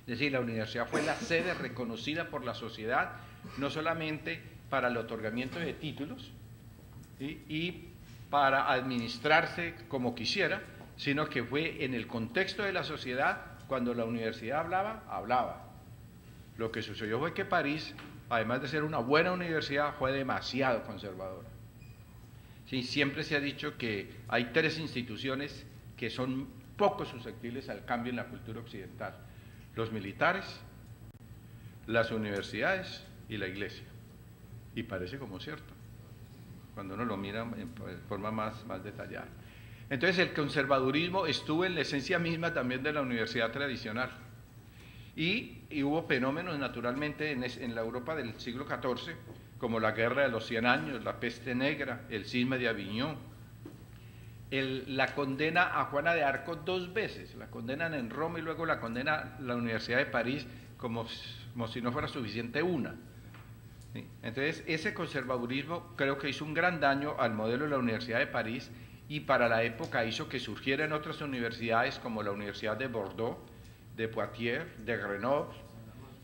Es decir, la universidad fue la sede reconocida por la sociedad, no solamente para el otorgamiento de títulos, ¿sí? Y para administrarse como quisiera, sino que fue en el contexto de la sociedad, cuando la universidad hablaba. Lo que sucedió fue que París, además de ser una buena universidad, fue demasiado conservadora. Sí, siempre se ha dicho que hay tres instituciones que son poco susceptibles al cambio en la cultura occidental: los militares, las universidades y la iglesia. Y parece como cierto, cuando uno lo mira en forma más detallada. Entonces el conservadurismo estuvo en la esencia misma también de la universidad tradicional. Y hubo fenómenos naturalmente en la Europa del siglo XIV, como la Guerra de los 100 años, la peste negra, el cisma de Aviñón, la condena a Juana de Arco 2 veces, la condenan en Roma y luego la condena la Universidad de París como si no fuera suficiente una. ¿Sí? Entonces ese conservadurismo creo que hizo un gran daño al modelo de la Universidad de París, y para la época hizo que surgieran otras universidades como la Universidad de Bordeaux, de Poitiers, de Grenoble,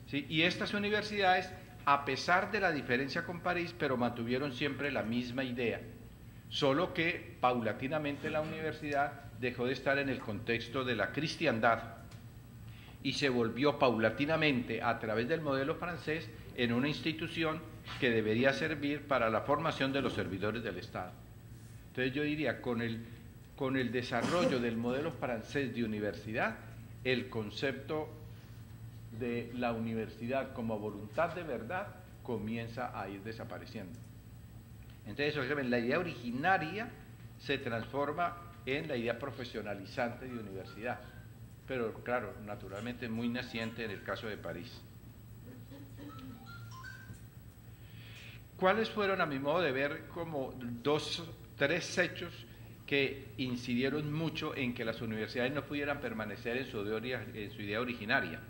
¿sí? Y estas universidades, a pesar de la diferencia con París, pero mantuvieron siempre la misma idea, solo que paulatinamente la universidad dejó de estar en el contexto de la cristiandad y se volvió paulatinamente, a través del modelo francés, en una institución que debería servir para la formación de los servidores del Estado. Entonces yo diría, con el desarrollo del modelo francés de universidad, el concepto de la universidad como voluntad de verdad comienza a ir desapareciendo. Entonces, la idea originaria se transforma en la idea profesionalizante de universidad, pero claro, naturalmente muy naciente en el caso de París. ¿Cuáles fueron, a mi modo de ver, como 3 hechos que incidieron mucho en que las universidades no pudieran permanecer en su idea originaria?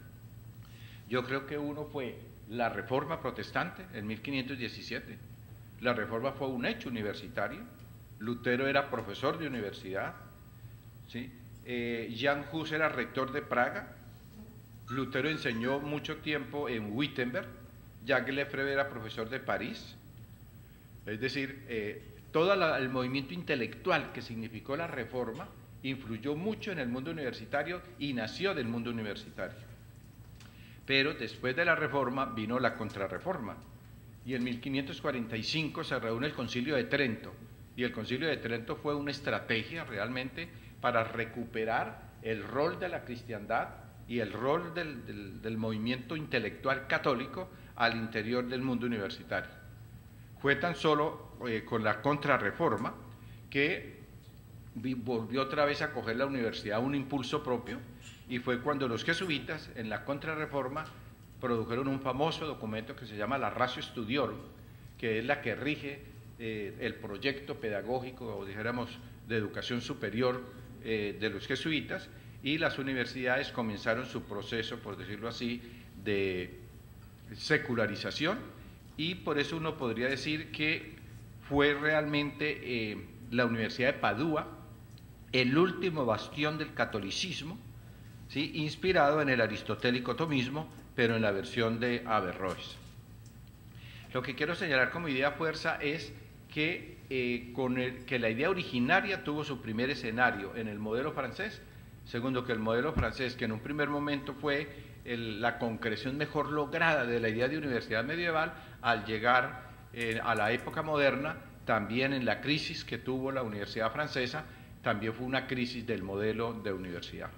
Yo creo que uno fue la Reforma Protestante en 1517. La Reforma fue un hecho universitario. Lutero era profesor de universidad, ¿sí? Jan Hus era rector de Praga. Lutero enseñó mucho tiempo en Wittenberg. Jacques Lefebvre era profesor de París. Es decir, todo el movimiento intelectual que significó la Reforma influyó mucho en el mundo universitario y nació del mundo universitario. Pero después de la Reforma vino la Contrarreforma, y en 1545 se reúne el Concilio de Trento, y el Concilio de Trento fue una estrategia realmente para recuperar el rol de la cristiandad y el rol del movimiento intelectual católico al interior del mundo universitario. Fue tan solo con la Contrarreforma que volvió otra vez a coger la universidad un impulso propio, y fue cuando los jesuitas, en la Contrarreforma, produjeron un famoso documento que se llama la Ratio Studiorum, que es la que rige el proyecto pedagógico, o dijéramos, de educación superior de los jesuitas, y las universidades comenzaron su proceso, por decirlo así, de secularización, y por eso uno podría decir que fue realmente la Universidad de Padua el último bastión del catolicismo, ¿sí?, inspirado en el aristotélico tomismo, pero en la versión de Averroes. Lo que quiero señalar como idea fuerza es que, que la idea originaria tuvo su primer escenario en el modelo francés. Segundo, que el modelo francés, que en un primer momento fue la concreción mejor lograda de la idea de universidad medieval, al llegar a la época moderna, también en la crisis que tuvo la universidad francesa, también fue una crisis del modelo de universidad.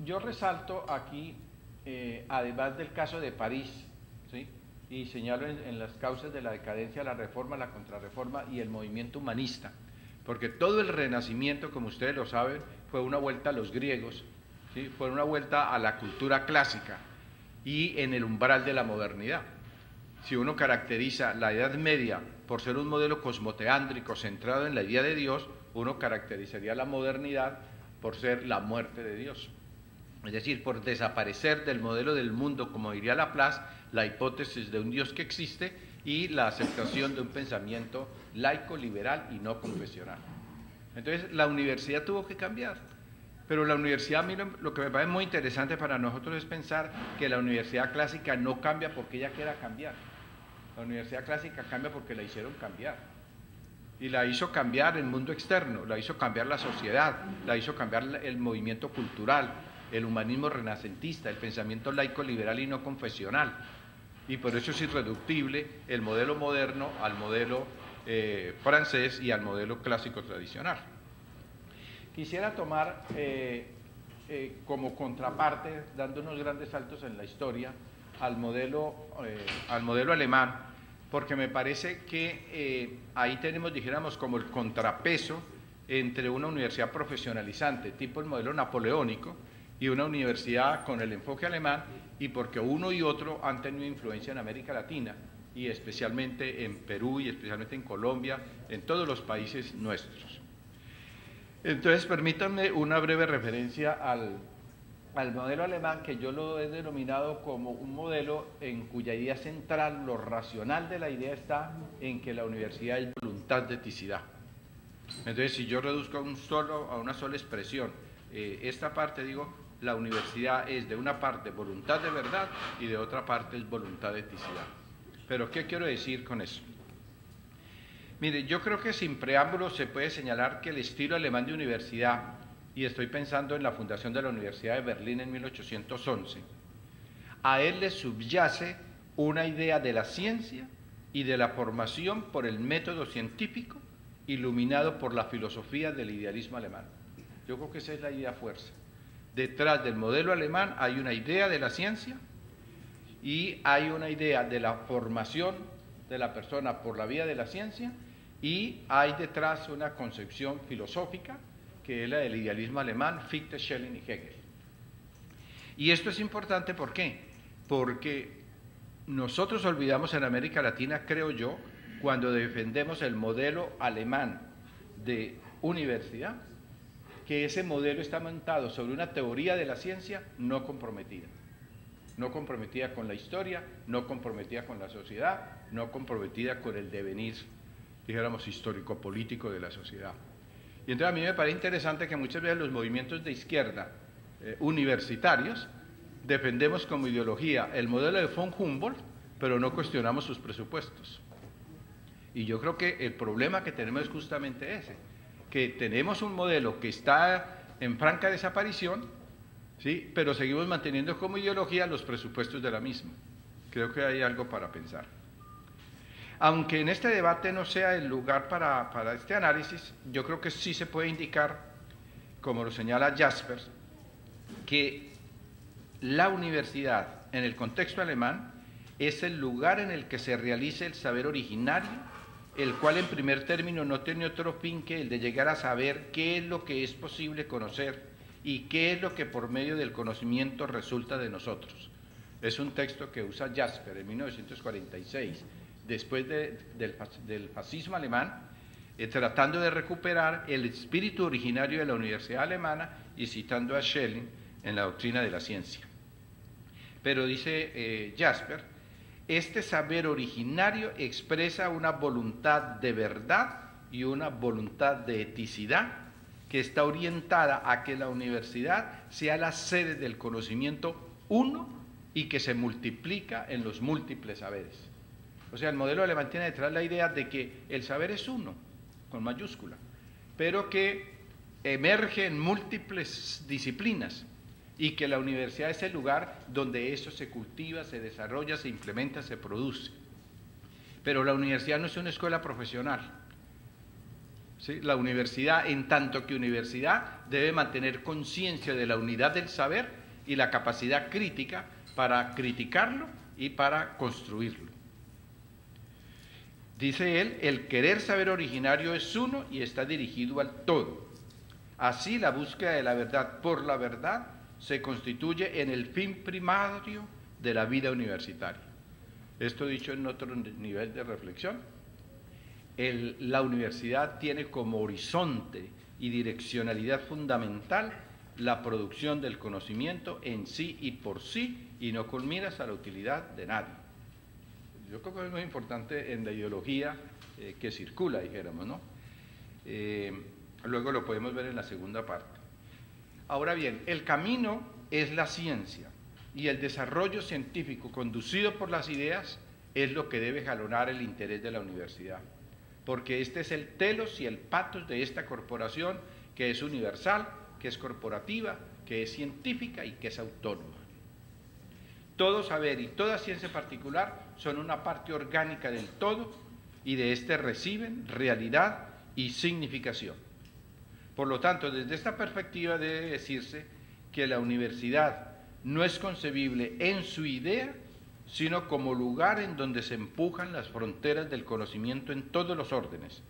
Yo resalto aquí, además del caso de París, ¿sí?, y señalo en las causas de la decadencia, la reforma, la contrarreforma y el movimiento humanista, porque todo el Renacimiento, como ustedes lo saben, fue una vuelta a los griegos, ¿sí?, fue una vuelta a la cultura clásica y en el umbral de la modernidad. Si uno caracteriza la Edad Media por ser un modelo cosmoteándrico centrado en la idea de Dios, uno caracterizaría la modernidad por ser la muerte de Dios. Es decir, por desaparecer del modelo del mundo, como diría Laplace, la hipótesis de un Dios que existe y la aceptación de un pensamiento laico, liberal y no confesional. Entonces, la universidad tuvo que cambiar, pero la universidad, miren, lo que me parece muy interesante para nosotros es pensar que la universidad clásica no cambia porque ella quiera cambiar. La universidad clásica cambia porque la hicieron cambiar. Y la hizo cambiar el mundo externo, la hizo cambiar la sociedad, la hizo cambiar el movimiento cultural, el humanismo renacentista, el pensamiento laico, liberal y no confesional. Y por eso es irreductible el modelo moderno al modelo francés y al modelo clásico tradicional. Quisiera tomar como contraparte, dando unos grandes saltos en la historia, al modelo alemán, porque me parece que ahí tenemos, dijéramos, como el contrapeso entre una universidad profesionalizante, tipo el modelo napoleónico, y una universidad con el enfoque alemán, y porque uno y otro han tenido influencia en América Latina, y especialmente en Perú, y especialmente en Colombia, en todos los países nuestros. Entonces, permítanme una breve referencia al modelo alemán, que yo lo he denominado como un modelo en cuya idea central, lo racional de la idea está en que la universidad es voluntad de eticidad. Entonces, si yo reduzco a una sola expresión esta parte, digo, la universidad es de una parte voluntad de verdad y de otra parte es voluntad de eticidad. Pero, ¿qué quiero decir con eso? Mire, yo creo que sin preámbulos se puede señalar que el estilo alemán de universidad, y estoy pensando en la fundación de la Universidad de Berlín en 1811, a él le subyace una idea de la ciencia y de la formación por el método científico, iluminado por la filosofía del idealismo alemán. Yo creo que esa es la idea fuerza. Detrás del modelo alemán hay una idea de la ciencia y hay una idea de la formación de la persona por la vía de la ciencia, y hay detrás una concepción filosófica que es la del idealismo alemán, Fichte, Schelling y Hegel. Y esto es importante, ¿por qué? Porque nosotros olvidamos en América Latina, creo yo, cuando defendemos el modelo alemán de universidad, que ese modelo está montado sobre una teoría de la ciencia no comprometida. No comprometida con la historia, no comprometida con la sociedad, no comprometida con el devenir, dijéramos, histórico-político de la sociedad. Y entonces a mí me parece interesante que muchas veces los movimientos de izquierda universitarios defendemos como ideología el modelo de von Humboldt, pero no cuestionamos sus presupuestos. Y yo creo que el problema que tenemos es justamente ese, que tenemos un modelo que está en franca desaparición, ¿sí?, pero seguimos manteniendo como ideología los presupuestos de la misma. Creo que hay algo para pensar. Aunque en este debate no sea el lugar para este análisis, yo creo que sí se puede indicar, como lo señala Jaspers, que la universidad en el contexto alemán es el lugar en el que se realiza el saber originario el cual en primer término no tiene otro fin que el de llegar a saber qué es lo que es posible conocer y qué es lo que por medio del conocimiento resulta de nosotros. Es un texto que usa Jasper en 1946, después del fascismo alemán, tratando de recuperar el espíritu originario de la Universidad Alemana y citando a Schelling en la doctrina de la ciencia. Pero dice Jasper, este saber originario expresa una voluntad de verdad y una voluntad de eticidad que está orientada a que la universidad sea la sede del conocimiento uno y que se multiplica en los múltiples saberes. O sea, el modelo alemán tiene detrás la idea de que el saber es uno, con mayúscula, pero que emerge en múltiples disciplinas y que la universidad es el lugar donde eso se cultiva, se desarrolla, se implementa, se produce. Pero la universidad no es una escuela profesional. ¿Sí? La universidad, en tanto que universidad, debe mantener conciencia de la unidad del saber y la capacidad crítica para criticarlo y para construirlo. Dice él, el querer saber originario es uno y está dirigido al todo. Así, la búsqueda de la verdad por la verdad se constituye en el fin primario de la vida universitaria. Esto dicho en otro nivel de reflexión. La universidad tiene como horizonte y direccionalidad fundamental la producción del conocimiento en sí y por sí y no con miras a la utilidad de nadie. Yo creo que es muy importante en la ideología que circula, dijéramos, ¿no? Luego lo podemos ver en la segunda parte. Ahora bien, el camino es la ciencia y el desarrollo científico conducido por las ideas es lo que debe jalonar el interés de la universidad, porque este es el telos y el pathos de esta corporación que es universal, que es corporativa, que es científica y que es autónoma. Todo saber y toda ciencia particular son una parte orgánica del todo y de éste reciben realidad y significación. Por lo tanto, desde esta perspectiva debe decirse que la universidad no es concebible en su idea, sino como lugar en donde se empujan las fronteras del conocimiento en todos los órdenes,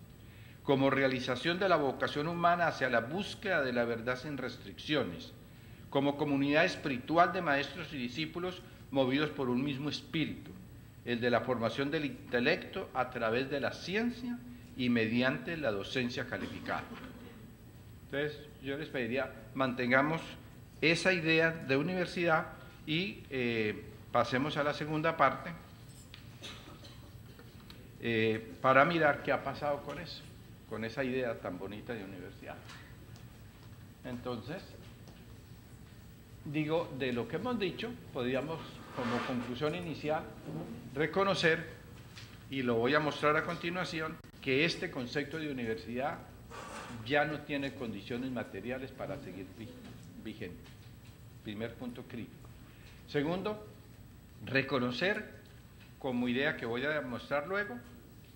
como realización de la vocación humana hacia la búsqueda de la verdad sin restricciones, como comunidad espiritual de maestros y discípulos movidos por un mismo espíritu, el de la formación del intelecto a través de la ciencia y mediante la docencia calificada. Entonces, yo les pediría, mantengamos esa idea de universidad y pasemos a la segunda parte para mirar qué ha pasado con eso, con esa idea tan bonita de universidad. Entonces, digo, de lo que hemos dicho, podríamos, como conclusión inicial, reconocer, y lo voy a mostrar a continuación, que este concepto de universidad ya no tiene condiciones materiales para seguir vigente. Primer punto crítico. Segundo, reconocer, como idea que voy a mostrar luego,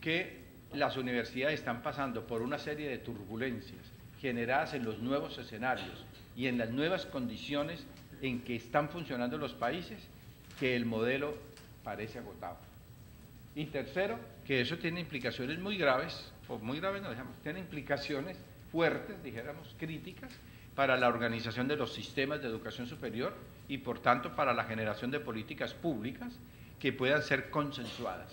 que las universidades están pasando por una serie de turbulencias generadas en los nuevos escenarios y en las nuevas condiciones en que están funcionando los países, que el modelo parece agotado. Y tercero, que eso tiene implicaciones muy graves, o muy graves no digamos, tiene implicaciones fuertes, dijéramos, críticas, para la organización de los sistemas de educación superior y por tanto para la generación de políticas públicas que puedan ser consensuadas.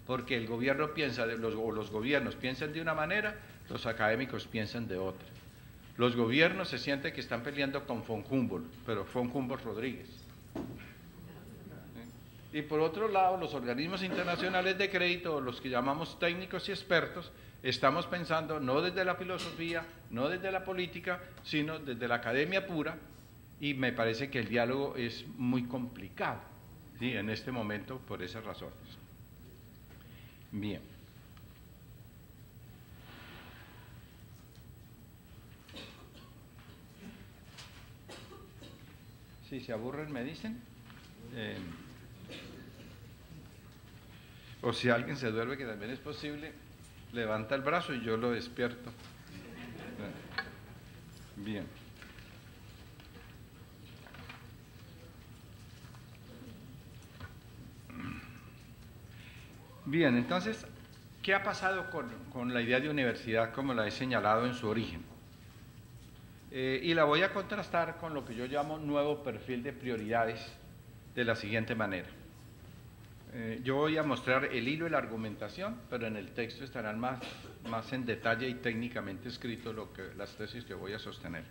Porque el gobierno piensa, o los gobiernos piensan de una manera, los académicos piensan de otra. Los gobiernos se sienten que están peleando con von Humboldt, pero von Humboldt Rodríguez. Y por otro lado, los organismos internacionales de crédito, los que llamamos técnicos y expertos, estamos pensando no desde la filosofía, no desde la política, sino desde la academia pura, y me parece que el diálogo es muy complicado, ¿sí?, en este momento por esas razones. Bien. Si se aburren, me dicen. O si alguien se duerme, que también es posible, levanta el brazo y yo lo despierto. Bien. Bien, entonces, ¿Qué ha pasado con la idea de universidad como la he señalado en su origen? Y la voy a contrastar con lo que yo llamo nuevo perfil de prioridades de la siguiente manera. Yo voy a mostrar el hilo de la argumentación, pero en el texto estarán más en detalle y técnicamente escrito las tesis que voy a sostener.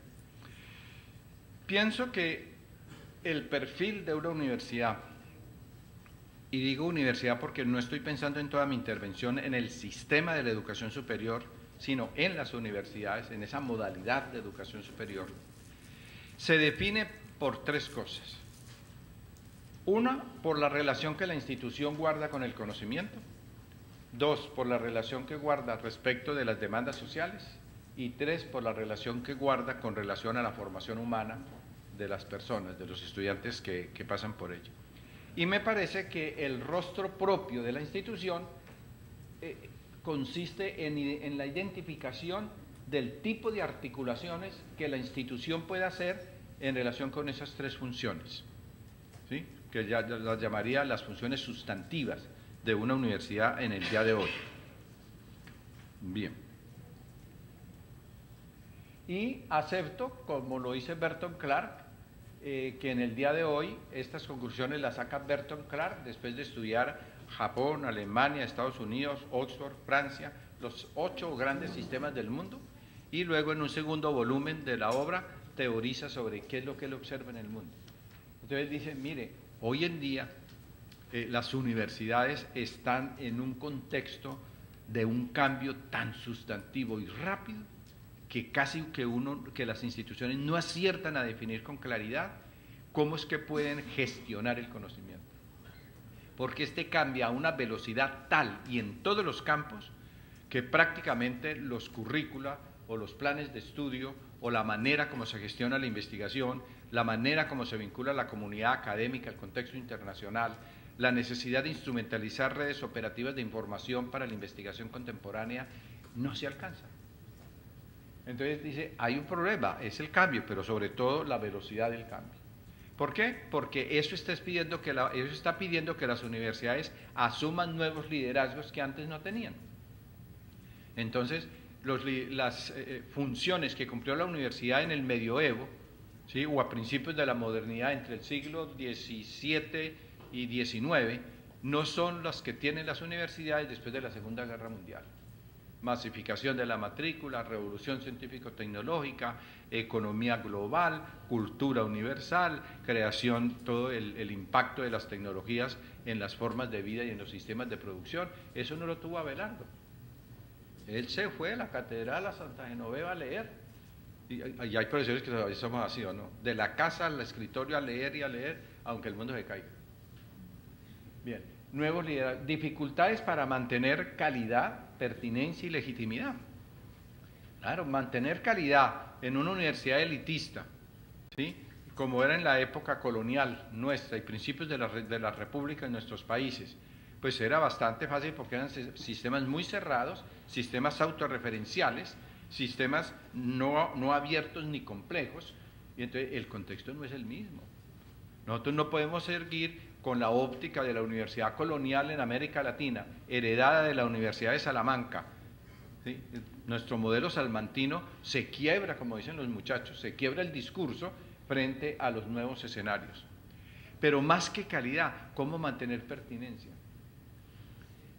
Pienso que el perfil de una universidad, y digo universidad porque no estoy pensando en toda mi intervención en el sistema de la educación superior, sino en las universidades, en esa modalidad de educación superior, se define por tres cosas. Una, por la relación que la institución guarda con el conocimiento. Dos, por la relación que guarda respecto de las demandas sociales. Y tres, por la relación que guarda con relación a la formación humana de las personas, de los estudiantes que pasan por ello. Y me parece que el rostro propio de la institución consiste en la identificación del tipo de articulaciones que la institución puede hacer en relación con esas tres funciones, ¿sí? Que ya las llamaría las funciones sustantivas de una universidad en el día de hoy. Bien. Y acepto, como lo dice Burton Clark, que en el día de hoy estas conclusiones las saca Burton Clark después de estudiar Japón, Alemania, Estados Unidos, Oxford, Francia, los 8 grandes sistemas del mundo, y luego en un segundo volumen de la obra teoriza sobre qué es lo que él observa en el mundo. Entonces dice, mire, hoy en día las universidades están en un contexto de un cambio tan sustantivo y rápido que casi que las instituciones no aciertan a definir con claridad cómo es que pueden gestionar el conocimiento. Porque este cambia a una velocidad tal y en todos los campos que prácticamente los currícula o los planes de estudio o la manera como se gestiona la investigación, la manera como se vincula la comunidad académica al contexto internacional, la necesidad de instrumentalizar redes operativas de información para la investigación contemporánea, no se alcanza. Entonces dice, hay un problema, es el cambio, pero sobre todo la velocidad del cambio. ¿Por qué? Porque eso está pidiendo que las universidades asuman nuevos liderazgos que antes no tenían. Entonces, las funciones que cumplió la universidad en el medioevo, ¿sí?, o a principios de la modernidad entre el siglo XVII y XIX, no son las que tienen las universidades después de la Segunda Guerra Mundial. Masificación de la matrícula, revolución científico-tecnológica, economía global, cultura universal, creación, todo el impacto de las tecnologías en las formas de vida y en los sistemas de producción. Eso no lo tuvo Abelardo. Él se fue a la catedral a Santa Genoveva a leer. Y hay profesores que todavía somos así, ¿o no? De la casa al escritorio a leer, aunque el mundo se caiga. Bien. Nuevos liderazgos, dificultades para mantener calidad, pertinencia y legitimidad. Claro, mantener calidad en una universidad elitista, ¿sí?, como era en la época colonial nuestra y principios de la República en nuestros países, pues era bastante fácil porque eran sistemas muy cerrados, sistemas autorreferenciales, sistemas no abiertos ni complejos, y entonces el contexto no es el mismo. Nosotros no podemos seguir con la óptica de la Universidad Colonial en América Latina, heredada de la Universidad de Salamanca. ¿Sí? Nuestro modelo salmantino se quiebra, como dicen los muchachos, se quiebra el discurso frente a los nuevos escenarios. Pero más que calidad, ¿cómo mantener pertinencia?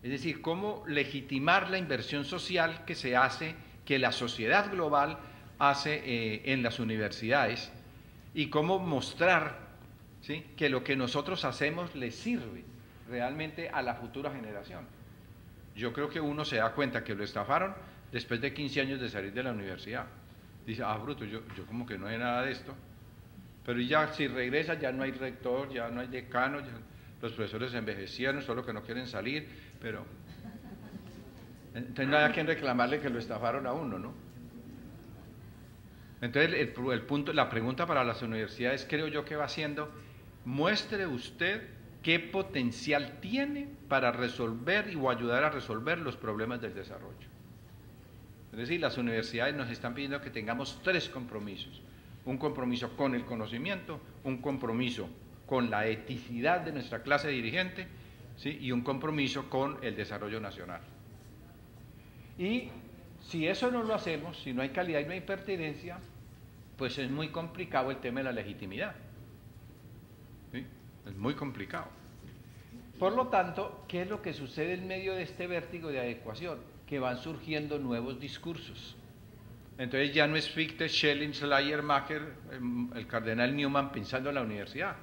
Es decir, ¿cómo legitimar la inversión social que se hace, que la sociedad global hace en las universidades, y cómo mostrar, ¿sí?, que lo que nosotros hacemos le sirve realmente a la futura generación? Yo creo que uno se da cuenta que lo estafaron después de 15 años de salir de la universidad. Dice, bruto, yo como que no hay nada de esto. Pero ya si regresa ya no hay rector, ya no hay decano, ya los profesores envejecieron, solo que no quieren salir, pero entonces no hay a quien reclamarle que lo estafaron a uno, ¿no? Entonces el punto, la pregunta para las universidades, creo yo que va siendo, muestre usted qué potencial tiene para resolver o ayudar a resolver los problemas del desarrollo. Es decir, las universidades nos están pidiendo que tengamos 3 compromisos. Un compromiso con el conocimiento, un compromiso con la eticidad de nuestra clase dirigente, ¿sí?, y un compromiso con el desarrollo nacional. Y si eso no lo hacemos, si no hay calidad y no hay pertinencia, pues es muy complicado el tema de la legitimidad. ¿Sí? Es muy complicado. Por lo tanto, ¿qué es lo que sucede en medio de este vértigo de adecuación? Que van surgiendo nuevos discursos. Entonces ya no es Fichte, Schelling, Schleiermacher, el cardenal Newman pensando en la universidad,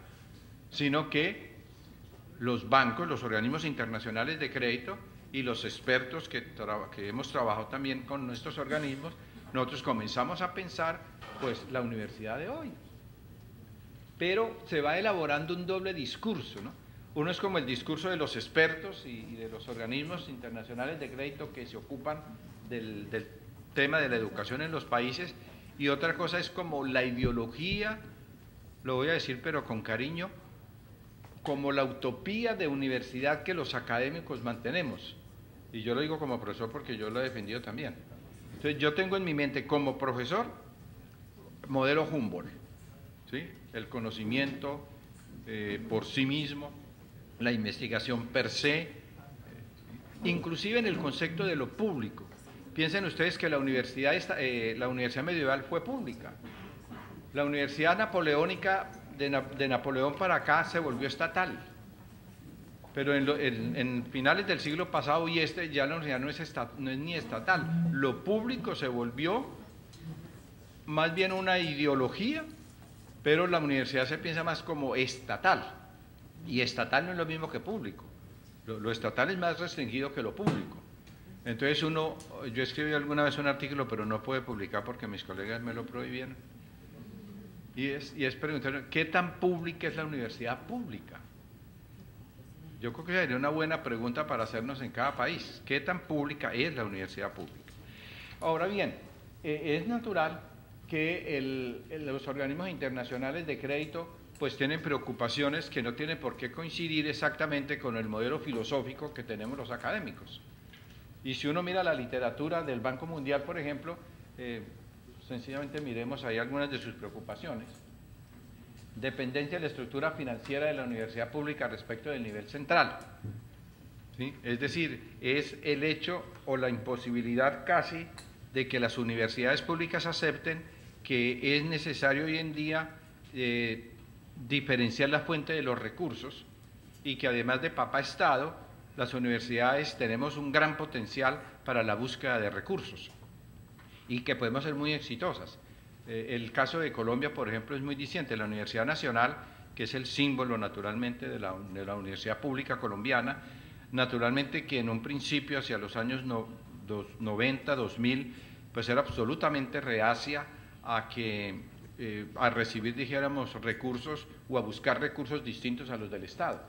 sino que los bancos, los organismos internacionales de crédito y los expertos que hemos trabajado también con nuestros organismos, nosotros comenzamos a pensar, pues, la universidad de hoy. Pero se va elaborando un doble discurso, ¿no? Uno es como el discurso de los expertos y de los organismos internacionales de crédito que se ocupan del tema de la educación en los países, y otra cosa es como la ideología, lo voy a decir pero con cariño, como la utopía de universidad que los académicos mantenemos. Y yo lo digo como profesor porque yo lo he defendido también. Entonces yo tengo en mi mente como profesor modelo Humboldt, ¿sí? El conocimiento por sí mismo, la investigación per se, inclusive en el concepto de lo público. Piensen ustedes que la universidad medieval fue pública. La universidad napoleónica de Napoleón para acá se volvió estatal. Pero en finales del siglo pasado y ya la universidad no es ni estatal. Lo público se volvió más bien una ideología, pero la universidad se piensa más como estatal. Y estatal no es lo mismo que público. Lo estatal es más restringido que lo público. Entonces yo escribí alguna vez un artículo, pero no pude publicar porque mis colegas me lo prohibieron. Y es preguntar, ¿qué tan pública es la universidad pública? Yo creo que sería una buena pregunta para hacernos en cada país. ¿Qué tan pública es la universidad pública? Ahora bien, es natural que los organismos internacionales de crédito pues tienen preocupaciones que no tienen por qué coincidir exactamente con el modelo filosófico que tenemos los académicos. Y si uno mira la literatura del Banco Mundial, por ejemplo, sencillamente miremos ahí algunas de sus preocupaciones. Dependencia de la estructura financiera de la universidad pública respecto del nivel central. ¿Sí? Es decir, es el hecho o la imposibilidad casi de que las universidades públicas acepten que es necesario hoy en día diferenciar la fuente de los recursos y que además de Papa Estado, las universidades tenemos un gran potencial para la búsqueda de recursos y que podemos ser muy exitosas. El caso de Colombia, por ejemplo, es muy diciente. La Universidad Nacional, que es el símbolo naturalmente de la universidad pública colombiana, naturalmente que en un principio, hacia los años 90, 2000, pues era absolutamente reacia a recibir, dijéramos, recursos o a buscar recursos distintos a los del Estado.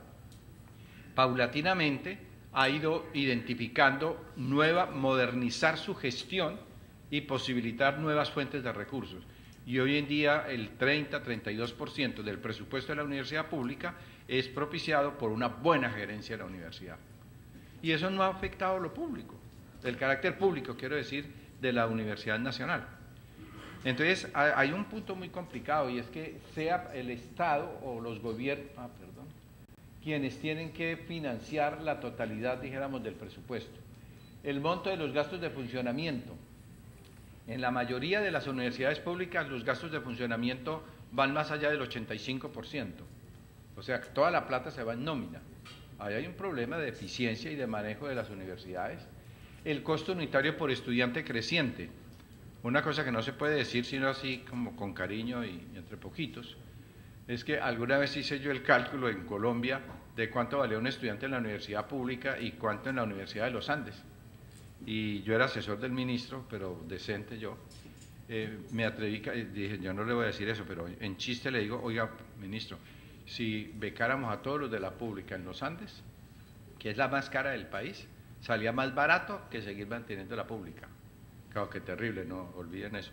Paulatinamente ha ido identificando modernizar su gestión y posibilitar nuevas fuentes de recursos. Y hoy en día el 30-32% del presupuesto de la universidad pública es propiciado por una buena gerencia de la universidad. Y eso no ha afectado lo público, el carácter público, quiero decir, de la Universidad Nacional. Entonces, hay un punto muy complicado y es que sea el Estado o los gobiernos, quienes tienen que financiar la totalidad, dijéramos, del presupuesto. El monto de los gastos de funcionamiento. En la mayoría de las universidades públicas los gastos de funcionamiento van más allá del 85%. O sea, toda la plata se va en nómina. Ahí hay un problema de eficiencia y de manejo de las universidades. El costo unitario por estudiante creciente. Una cosa que no se puede decir sino así como con cariño y entre poquitos, es que alguna vez hice yo el cálculo en Colombia de cuánto valía un estudiante en la universidad pública y cuánto en la Universidad de los Andes. Y yo era asesor del ministro, pero decente yo, me atreví, dije, yo no le voy a decir eso, pero en chiste le digo, oiga, ministro, si becáramos a todos los de la pública en los Andes, que es la más cara del país, salía más barato que seguir manteniendo la pública. Claro, que terrible, no olviden eso.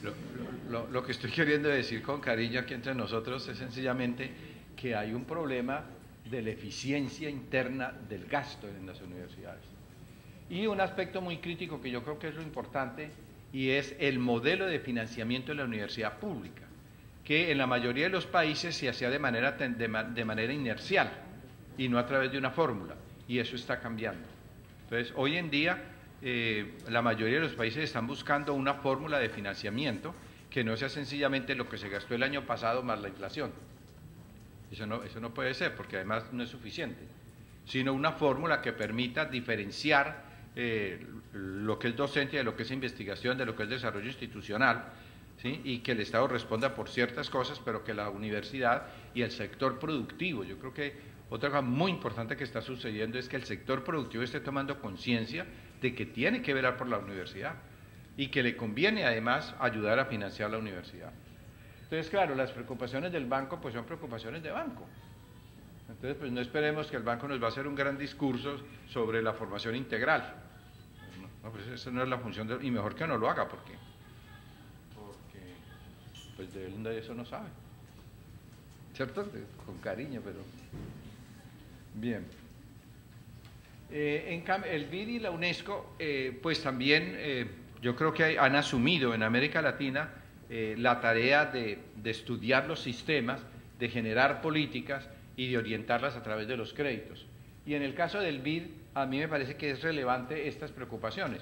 Pero lo que estoy queriendo decir con cariño aquí entre nosotros es sencillamente que hay un problema de la eficiencia interna del gasto en las universidades. Y un aspecto muy crítico que yo creo que es lo importante y es el modelo de financiamiento de la universidad pública, que en la mayoría de los países se hacía de manera inercial y no a través de una fórmula, y eso está cambiando. Entonces, hoy en día la mayoría de los países están buscando una fórmula de financiamiento que no sea sencillamente lo que se gastó el año pasado más la inflación. Eso no puede ser, porque además no es suficiente, sino una fórmula que permita diferenciar lo que es docencia de lo que es investigación, de lo que es desarrollo institucional, ¿sí? Y que el Estado responda por ciertas cosas, pero que la universidad y el sector productivo, yo creo que otra cosa muy importante que está sucediendo es que el sector productivo esté tomando conciencia de que tiene que velar por la universidad y que le conviene además ayudar a financiar la universidad. Entonces, claro, las preocupaciones del banco pues son preocupaciones de banco. Entonces, pues no esperemos que el banco nos va a hacer un gran discurso sobre la formación integral. No, pues esa no es la función, y mejor que no lo haga, porque pues de él de eso no sabe. ¿Cierto? Con cariño, pero... Bien. En cambio, el BID y la UNESCO, pues también yo creo que han asumido en América Latina la tarea de estudiar los sistemas, de generar políticas y de orientarlas a través de los créditos. Y en el caso del BID, a mí me parece que es relevante estas preocupaciones.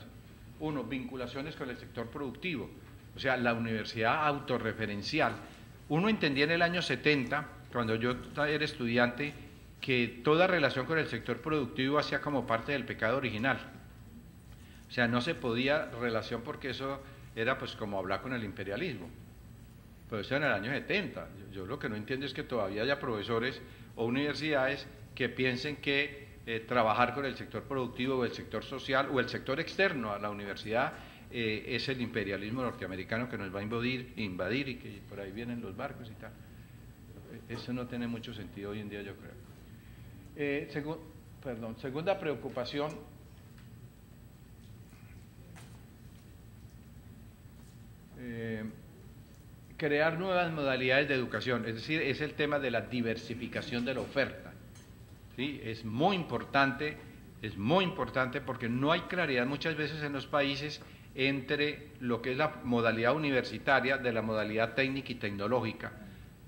Uno, vinculaciones con el sector productivo, o sea, la universidad autorreferencial. Uno entendía en el año 70, cuando yo era estudiante, que toda relación con el sector productivo hacía como parte del pecado original. O sea, no se podía relación porque eso era pues como hablar con el imperialismo. Pero eso en el año 70. Yo lo que no entiendo es que todavía haya profesores o universidades que piensen que trabajar con el sector productivo o el sector social o el sector externo a la universidad es el imperialismo norteamericano que nos va a invadir y que por ahí vienen los barcos y tal. Eso no tiene mucho sentido hoy en día, yo creo. Segunda preocupación, crear nuevas modalidades de educación, es decir, es el tema de la diversificación de la oferta. ¿Sí? Es muy importante porque no hay claridad muchas veces en los países entre lo que es la modalidad universitaria de la modalidad técnica y tecnológica,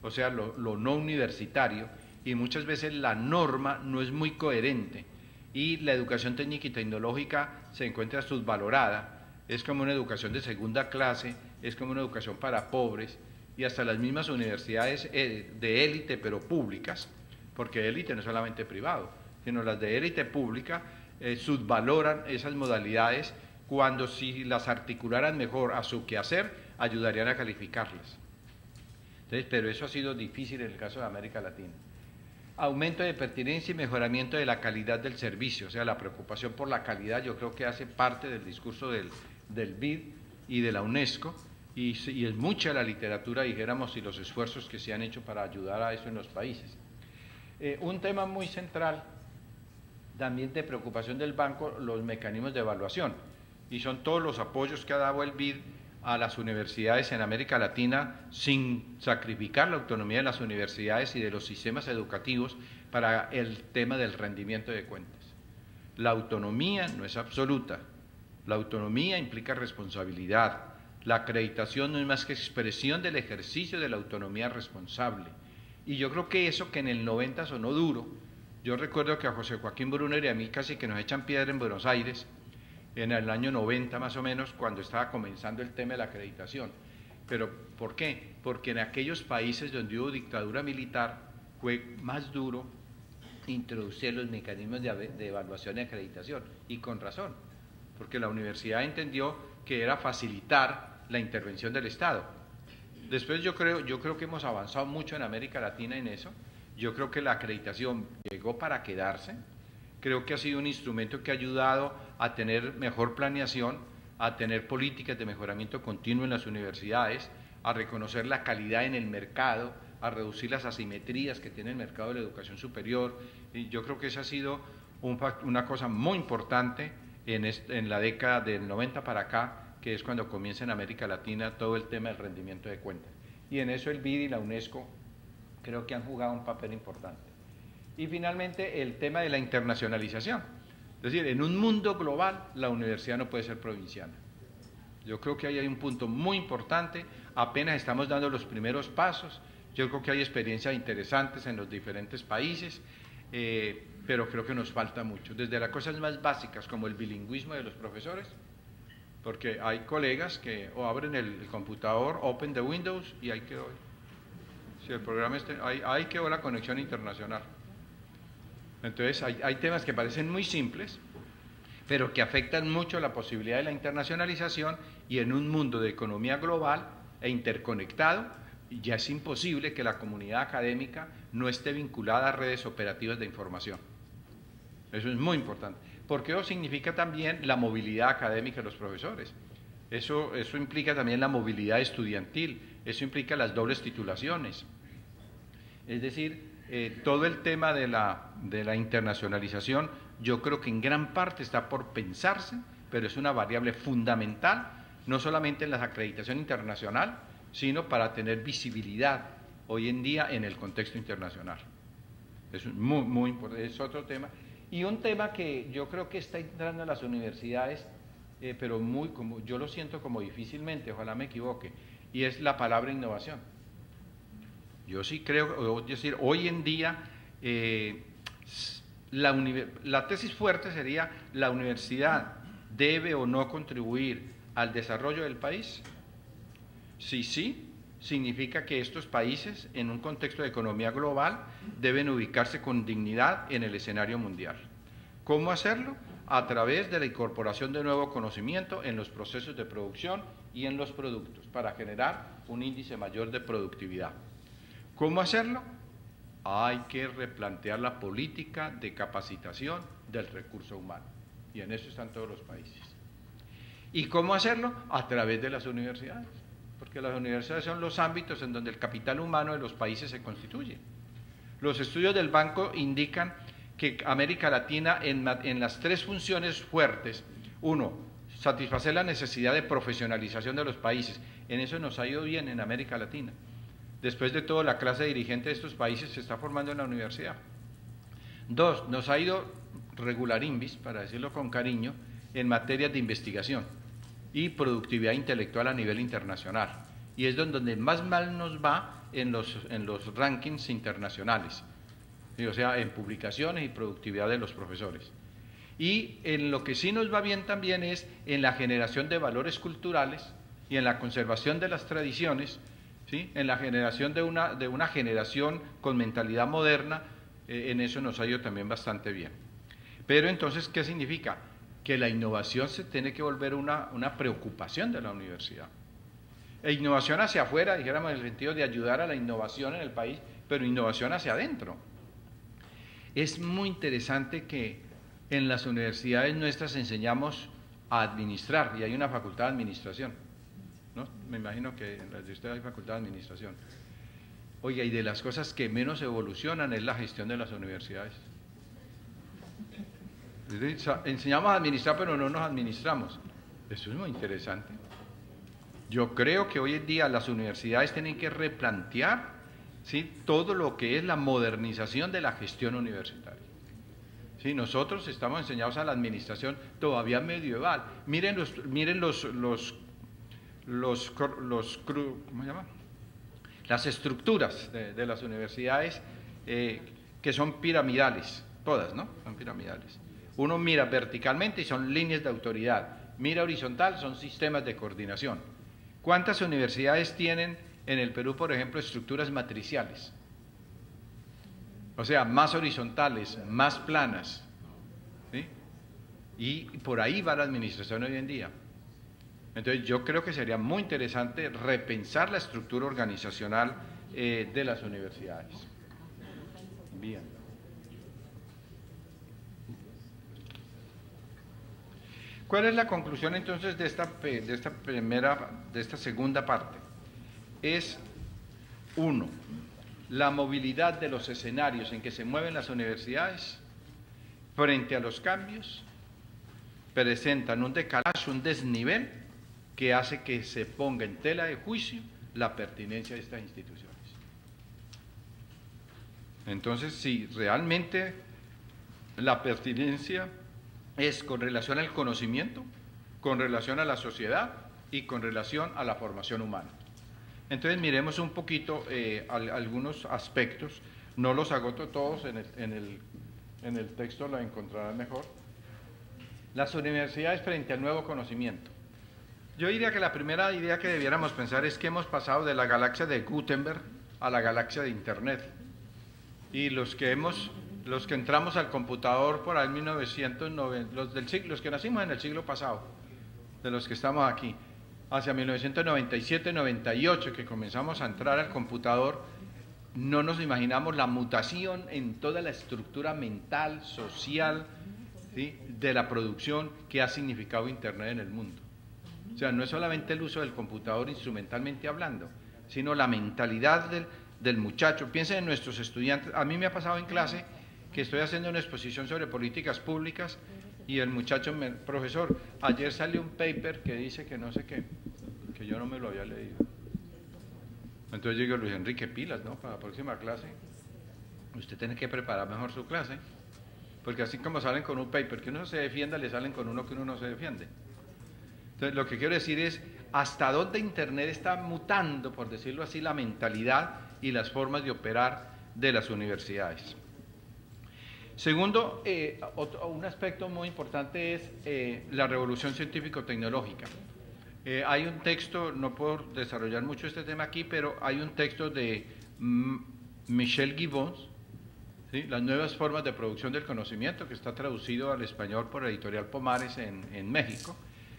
o sea, lo no universitario, y muchas veces la norma no es muy coherente y la educación técnica y tecnológica se encuentra subvalorada, es como una educación de segunda clase, es como una educación para pobres y hasta las mismas universidades de élite pero públicas, porque élite no es solamente privado, sino las de élite pública subvaloran esas modalidades cuando si las articularan mejor a su quehacer ayudarían a calificarlas. Entonces, pero eso ha sido difícil en el caso de América Latina. Aumento de pertinencia y mejoramiento de la calidad del servicio, o sea, la preocupación por la calidad yo creo que hace parte del discurso del BID y de la UNESCO, y es mucha la literatura, dijéramos, y los esfuerzos que se han hecho para ayudar a eso en los países. Un tema muy central, también de preocupación del banco, los mecanismos de evaluación, y son todos los apoyos que ha dado el BID a las universidades en América Latina sin sacrificar la autonomía de las universidades y de los sistemas educativos para el tema del rendimiento de cuentas. La autonomía no es absoluta, la autonomía implica responsabilidad, la acreditación no es más que expresión del ejercicio de la autonomía responsable. Y yo creo que eso que en el 90 sonó duro, yo recuerdo que a José Joaquín Brunner y a mí casi que nos echan piedra en Buenos Aires, en el año 90 más o menos, cuando estaba comenzando el tema de la acreditación. ¿Pero por qué? Porque en aquellos países donde hubo dictadura militar fue más duro introducir los mecanismos de evaluación y acreditación, y con razón, porque la universidad entendió que era facilitar la intervención del Estado. Después yo creo que hemos avanzado mucho en América Latina en eso. Yo creo que la acreditación llegó para quedarse. Creo que ha sido un instrumento que ha ayudado a tener mejor planeación, a tener políticas de mejoramiento continuo en las universidades, a reconocer la calidad en el mercado, a reducir las asimetrías que tiene el mercado de la educación superior. Y yo creo que esa ha sido una cosa muy importante en la década del 90 para acá, que es cuando comienza en América Latina todo el tema del rendimiento de cuentas. Y en eso el BID y la UNESCO creo que han jugado un papel importante. Y finalmente el tema de la internacionalización. Es decir, en un mundo global la universidad no puede ser provinciana. Yo creo que ahí hay un punto muy importante, apenas estamos dando los primeros pasos, yo creo que hay experiencias interesantes en los diferentes países, pero creo que nos falta mucho, desde las cosas más básicas como el bilingüismo de los profesores, porque hay colegas que o abren el computador, open the Windows y ahí quedó. Si el programa ahí quedó la conexión internacional. Entonces hay temas que parecen muy simples, pero que afectan mucho la posibilidad de la internacionalización, y en un mundo de economía global e interconectado, ya es imposible que la comunidad académica no esté vinculada a redes operativas de información. Eso es muy importante, porque eso significa también la movilidad académica de los profesores. Eso implica también la movilidad estudiantil, eso implica las dobles titulaciones. Es decir, todo el tema de la internacionalización, yo creo que en gran parte está por pensarse, pero es una variable fundamental, no solamente en la acreditación internacional, sino para tener visibilidad hoy en día en el contexto internacional. Es muy, muy importante, es otro tema. Y un tema que yo creo que está entrando en las universidades, pero como yo lo siento como difícilmente, ojalá me equivoque, y es la palabra innovación. Yo sí creo, es decir, hoy en día la tesis fuerte sería: ¿la universidad debe o no contribuir al desarrollo del país? Si sí, significa que estos países, en un contexto de economía global, deben ubicarse con dignidad en el escenario mundial. ¿Cómo hacerlo? A través de la incorporación de nuevo conocimiento en los procesos de producción y en los productos, para generar un índice mayor de productividad. ¿Cómo hacerlo? Hay que replantear la política de capacitación del recurso humano, y en eso están todos los países. ¿Y cómo hacerlo? A través de las universidades, porque las universidades son los ámbitos en donde el capital humano de los países se constituye. Los estudios del banco indican que América Latina, en las tres funciones fuertes: uno, satisfacer la necesidad de profesionalización de los países, en eso nos ha ido bien en América Latina. Después de todo, la clase dirigente de estos países se está formando en la universidad. Dos, nos ha ido regularimbis, para decirlo con cariño, en materias de investigación y productividad intelectual a nivel internacional, y es donde más mal nos va en los rankings internacionales, o sea, en publicaciones y productividad de los profesores. Y en lo que sí nos va bien también es en la generación de valores culturales y en la conservación de las tradiciones, ¿sí? En la generación de una generación con mentalidad moderna, en eso nos ha ido también bastante bien. Pero entonces, ¿qué significa? Que la innovación se tiene que volver una preocupación de la universidad. E innovación hacia afuera, dijéramos, en el sentido de ayudar a la innovación en el país, pero innovación hacia adentro. Es muy interesante que en las universidades nuestras enseñamos a administrar, y hay una facultad de administración, ¿no? Me imagino que en las de ustedes hay facultad de administración. Oiga, y de las cosas que menos evolucionan es la gestión de las universidades. Enseñamos a administrar, pero no nos administramos. Eso es muy interesante. Yo creo que hoy en día las universidades tienen que replantear, ¿sí?, todo lo que es la modernización de la gestión universitaria. ¿Sí? Nosotros estamos enseñados a la administración todavía medieval. Miren ¿cómo se llama? Las estructuras de las universidades, que son piramidales, todas, ¿no? Son piramidales. Uno mira verticalmente y son líneas de autoridad, mira horizontal, son sistemas de coordinación. ¿Cuántas universidades tienen en el Perú, por ejemplo, estructuras matriciales? O sea, más horizontales, más planas, ¿sí? Y por ahí va la administración hoy en día. Entonces yo creo que sería muy interesante repensar la estructura organizacional de las universidades. Bien. ¿Cuál es la conclusión entonces de esta segunda parte? Es, uno, la movilidad de los escenarios en que se mueven las universidades frente a los cambios presentan un decalaje, un desnivel que hace que se ponga en tela de juicio la pertinencia de estas instituciones. Entonces, si realmente la pertinencia es con relación al conocimiento, con relación a la sociedad y con relación a la formación humana. Entonces miremos un poquito algunos aspectos, no los agoto todos en en el texto la encontrarán mejor. Las universidades frente al nuevo conocimiento. Yo diría que la primera idea que debiéramos pensar es que hemos pasado de la galaxia de Gutenberg a la galaxia de Internet. Y los que entramos al computador por ahí en 1990, los que nacimos en el siglo pasado, de los que estamos aquí, hacia 1997, 98, que comenzamos a entrar al computador, no nos imaginamos la mutación en toda la estructura mental, social, ¿sí?, de la producción que ha significado Internet en el mundo. O sea, no es solamente el uso del computador instrumentalmente hablando, sino la mentalidad del muchacho. Piensen en nuestros estudiantes. A mí me ha pasado en clase que estoy haciendo una exposición sobre políticas públicas y el muchacho profesor, ayer salió un paper que dice que no sé qué, que yo no me lo había leído. Entonces yo digo, Luis Enrique, pilas, ¿no? Para la próxima clase, usted tiene que preparar mejor su clase, porque así como salen con un paper que uno se defienda, le salen con uno que uno no se defiende. Entonces, lo que quiero decir es hasta dónde Internet está mutando, por decirlo así, la mentalidad y las formas de operar de las universidades. Segundo, un aspecto muy importante es la revolución científico-tecnológica. Hay un texto, no puedo desarrollar mucho este tema aquí, pero hay un texto de Michel Gibbons, ¿sí?, Las nuevas formas de producción del conocimiento, que está traducido al español por Editorial Pomares en México,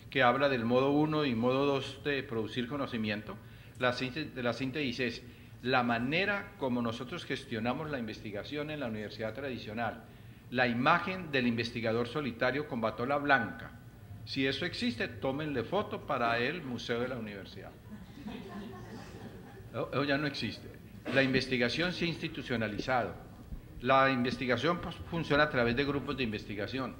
que habla del modo 1 y modo 2 de producir conocimiento. La síntesis es la manera como nosotros gestionamos la investigación en la universidad tradicional, la imagen del investigador solitario con batola blanca. Si eso existe, tómenle foto para el museo de la universidad. Eso ya no existe. La investigación se ha institucionalizado. La investigación funciona a través de grupos de investigación.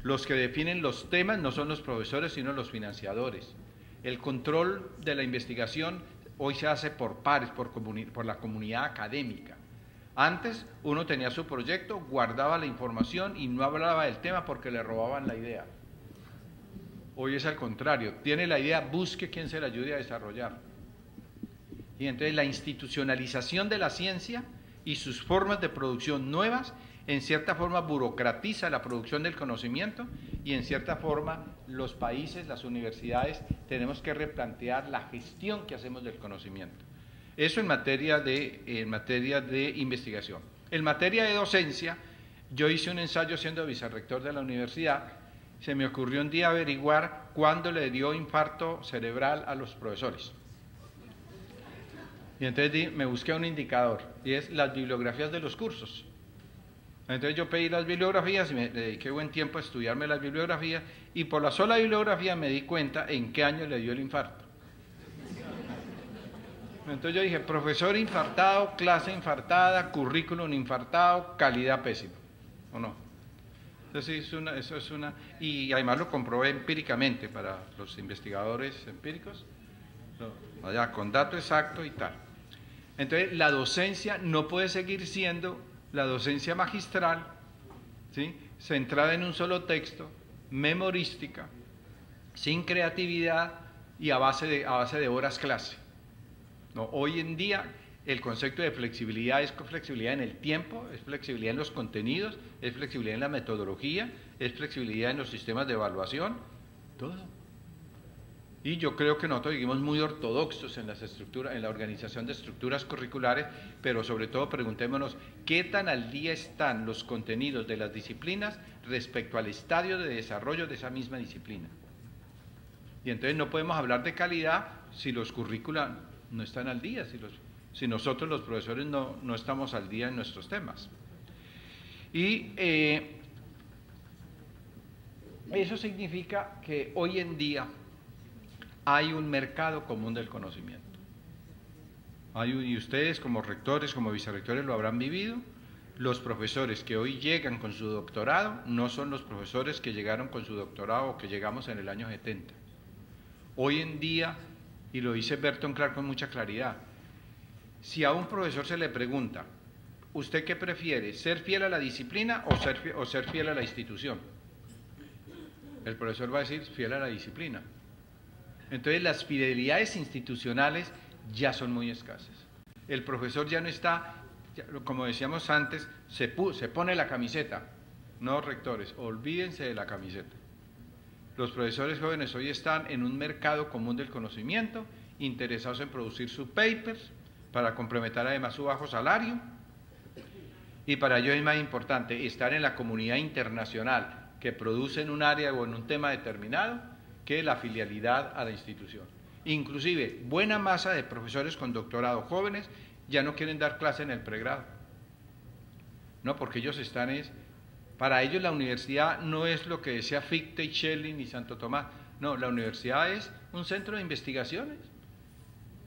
Los que definen los temas no son los profesores, sino los financiadores. El control de la investigación hoy se hace por pares, por la comunidad académica. Antes uno tenía su proyecto, guardaba la información y no hablaba del tema porque le robaban la idea. Hoy es al contrario, tiene la idea, busque quien se la ayude a desarrollar. Y entonces la institucionalización de la ciencia y sus formas de producción nuevas, en cierta forma burocratiza la producción del conocimiento y en cierta forma los países, las universidades, tenemos que replantear la gestión que hacemos del conocimiento. Eso en materia de investigación. En materia de docencia, yo hice un ensayo siendo vicerrector de la universidad. Se me ocurrió un día averiguar cuándo le dio infarto cerebral a los profesores. Y entonces me busqué un indicador, y es las bibliografías de los cursos. Entonces yo pedí las bibliografías y me dediqué buen tiempo a estudiarme las bibliografías, y por la sola bibliografía me di cuenta en qué año le dio el infarto. Entonces yo dije, profesor infartado, clase infartada, currículum infartado, calidad pésima, ¿o no? Entonces eso es una, y además lo comprobé empíricamente para los investigadores empíricos, allá con dato exacto y tal. Entonces la docencia no puede seguir siendo la docencia magistral, ¿sí?, centrada en un solo texto, memorística, sin creatividad y a base de horas clase. No, hoy en día el concepto de flexibilidad es flexibilidad en el tiempo, es flexibilidad en los contenidos, es flexibilidad en la metodología, es flexibilidad en los sistemas de evaluación, todo. Y yo creo que nosotros seguimos muy ortodoxos en las estructuras, en la organización de estructuras curriculares, pero sobre todo preguntémonos qué tan al día están los contenidos de las disciplinas respecto al estadio de desarrollo de esa misma disciplina. Y entonces no podemos hablar de calidad si los currícula no están al día, si nosotros los profesores no estamos al día en nuestros temas. Y eso significa que hoy en día hay un mercado común del conocimiento. Y ustedes como rectores, como vicerrectores lo habrán vivido. Los profesores que hoy llegan con su doctorado no son los profesores que llegaron con su doctorado o que llegamos en el año 70. Hoy en día, y lo dice Berton Clark con mucha claridad, si a un profesor se le pregunta, ¿usted qué prefiere, ser fiel a la disciplina o ser fiel a la institución? El profesor va a decir fiel a la disciplina. Entonces las fidelidades institucionales ya son muy escasas. El profesor ya no está, como decíamos antes, se pone la camiseta, no rectores, olvídense de la camiseta. Los profesores jóvenes hoy están en un mercado común del conocimiento, interesados en producir sus papers, para complementar además su bajo salario, y para ello es más importante estar en la comunidad internacional que produce en un área o en un tema determinado que la filialidad a la institución. Inclusive, buena masa de profesores con doctorado jóvenes ya no quieren dar clase en el pregrado, no, porque ellos están para ellos la universidad no es lo que decía Fichte, Schelling y Santo Tomás, no, la universidad es un centro de investigaciones,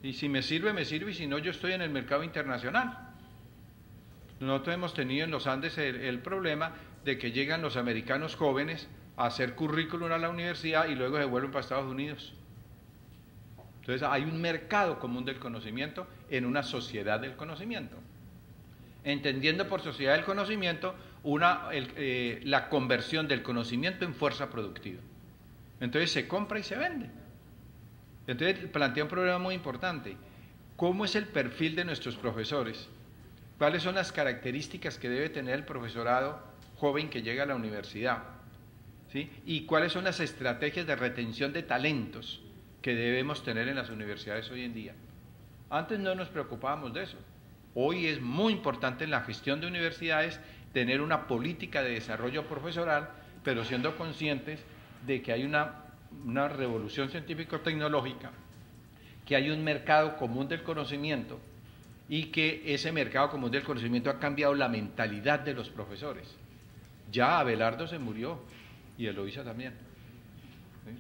y si me sirve, me sirve, y si no, yo estoy en el mercado internacional. Nosotros hemos tenido en los Andes el problema de que llegan los americanos jóvenes a hacer currículum a la universidad y luego se vuelven para Estados Unidos. Entonces hay un mercado común del conocimiento en una sociedad del conocimiento. Entendiendo por sociedad del conocimiento la conversión del conocimiento en fuerza productiva. Entonces se compra y se vende. Entonces plantea un problema muy importante. ¿Cómo es el perfil de nuestros profesores? ¿Cuáles son las características que debe tener el profesorado joven que llega a la universidad? ¿Sí? ¿Y cuáles son las estrategias de retención de talentos que debemos tener en las universidades hoy en día? Antes no nos preocupábamos de eso. Hoy es muy importante en la gestión de universidades tener una política de desarrollo profesoral, pero siendo conscientes de que hay una revolución científico-tecnológica, que hay un mercado común del conocimiento y que ese mercado común del conocimiento ha cambiado la mentalidad de los profesores. Ya Abelardo se murió y Eloísa también. ¿Sí?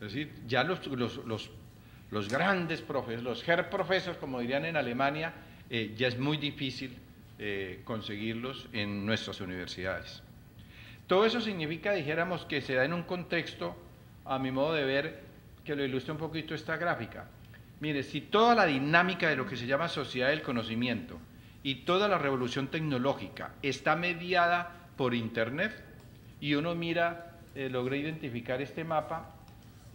Es decir, ya los grandes profesores, los Herr Professors, como dirían en Alemania, ya es muy difícil conseguirlos en nuestras universidades. Todo eso significa, dijéramos, que se da en un contexto, a mi modo de ver, que lo ilustra un poquito esta gráfica. Mire, si toda la dinámica de lo que se llama sociedad del conocimiento y toda la revolución tecnológica está mediada por Internet, y uno mira, logré identificar este mapa,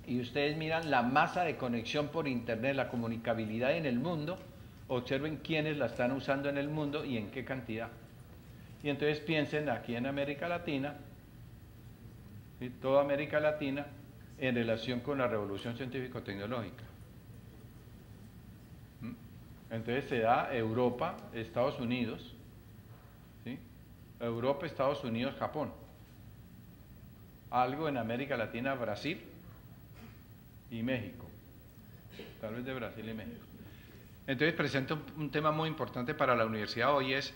y ustedes miran la masa de conexión por Internet, la comunicabilidad en el mundo, observen quiénes la están usando en el mundo y en qué cantidad. Y entonces piensen aquí en América Latina, ¿sí? Toda América Latina en relación con la revolución científico-tecnológica. Entonces se da Europa, Estados Unidos, ¿sí? Europa, Estados Unidos, Japón. Algo en América Latina, Brasil y México. Tal vez de Brasil y México. Entonces presenta un tema muy importante para la universidad hoy, es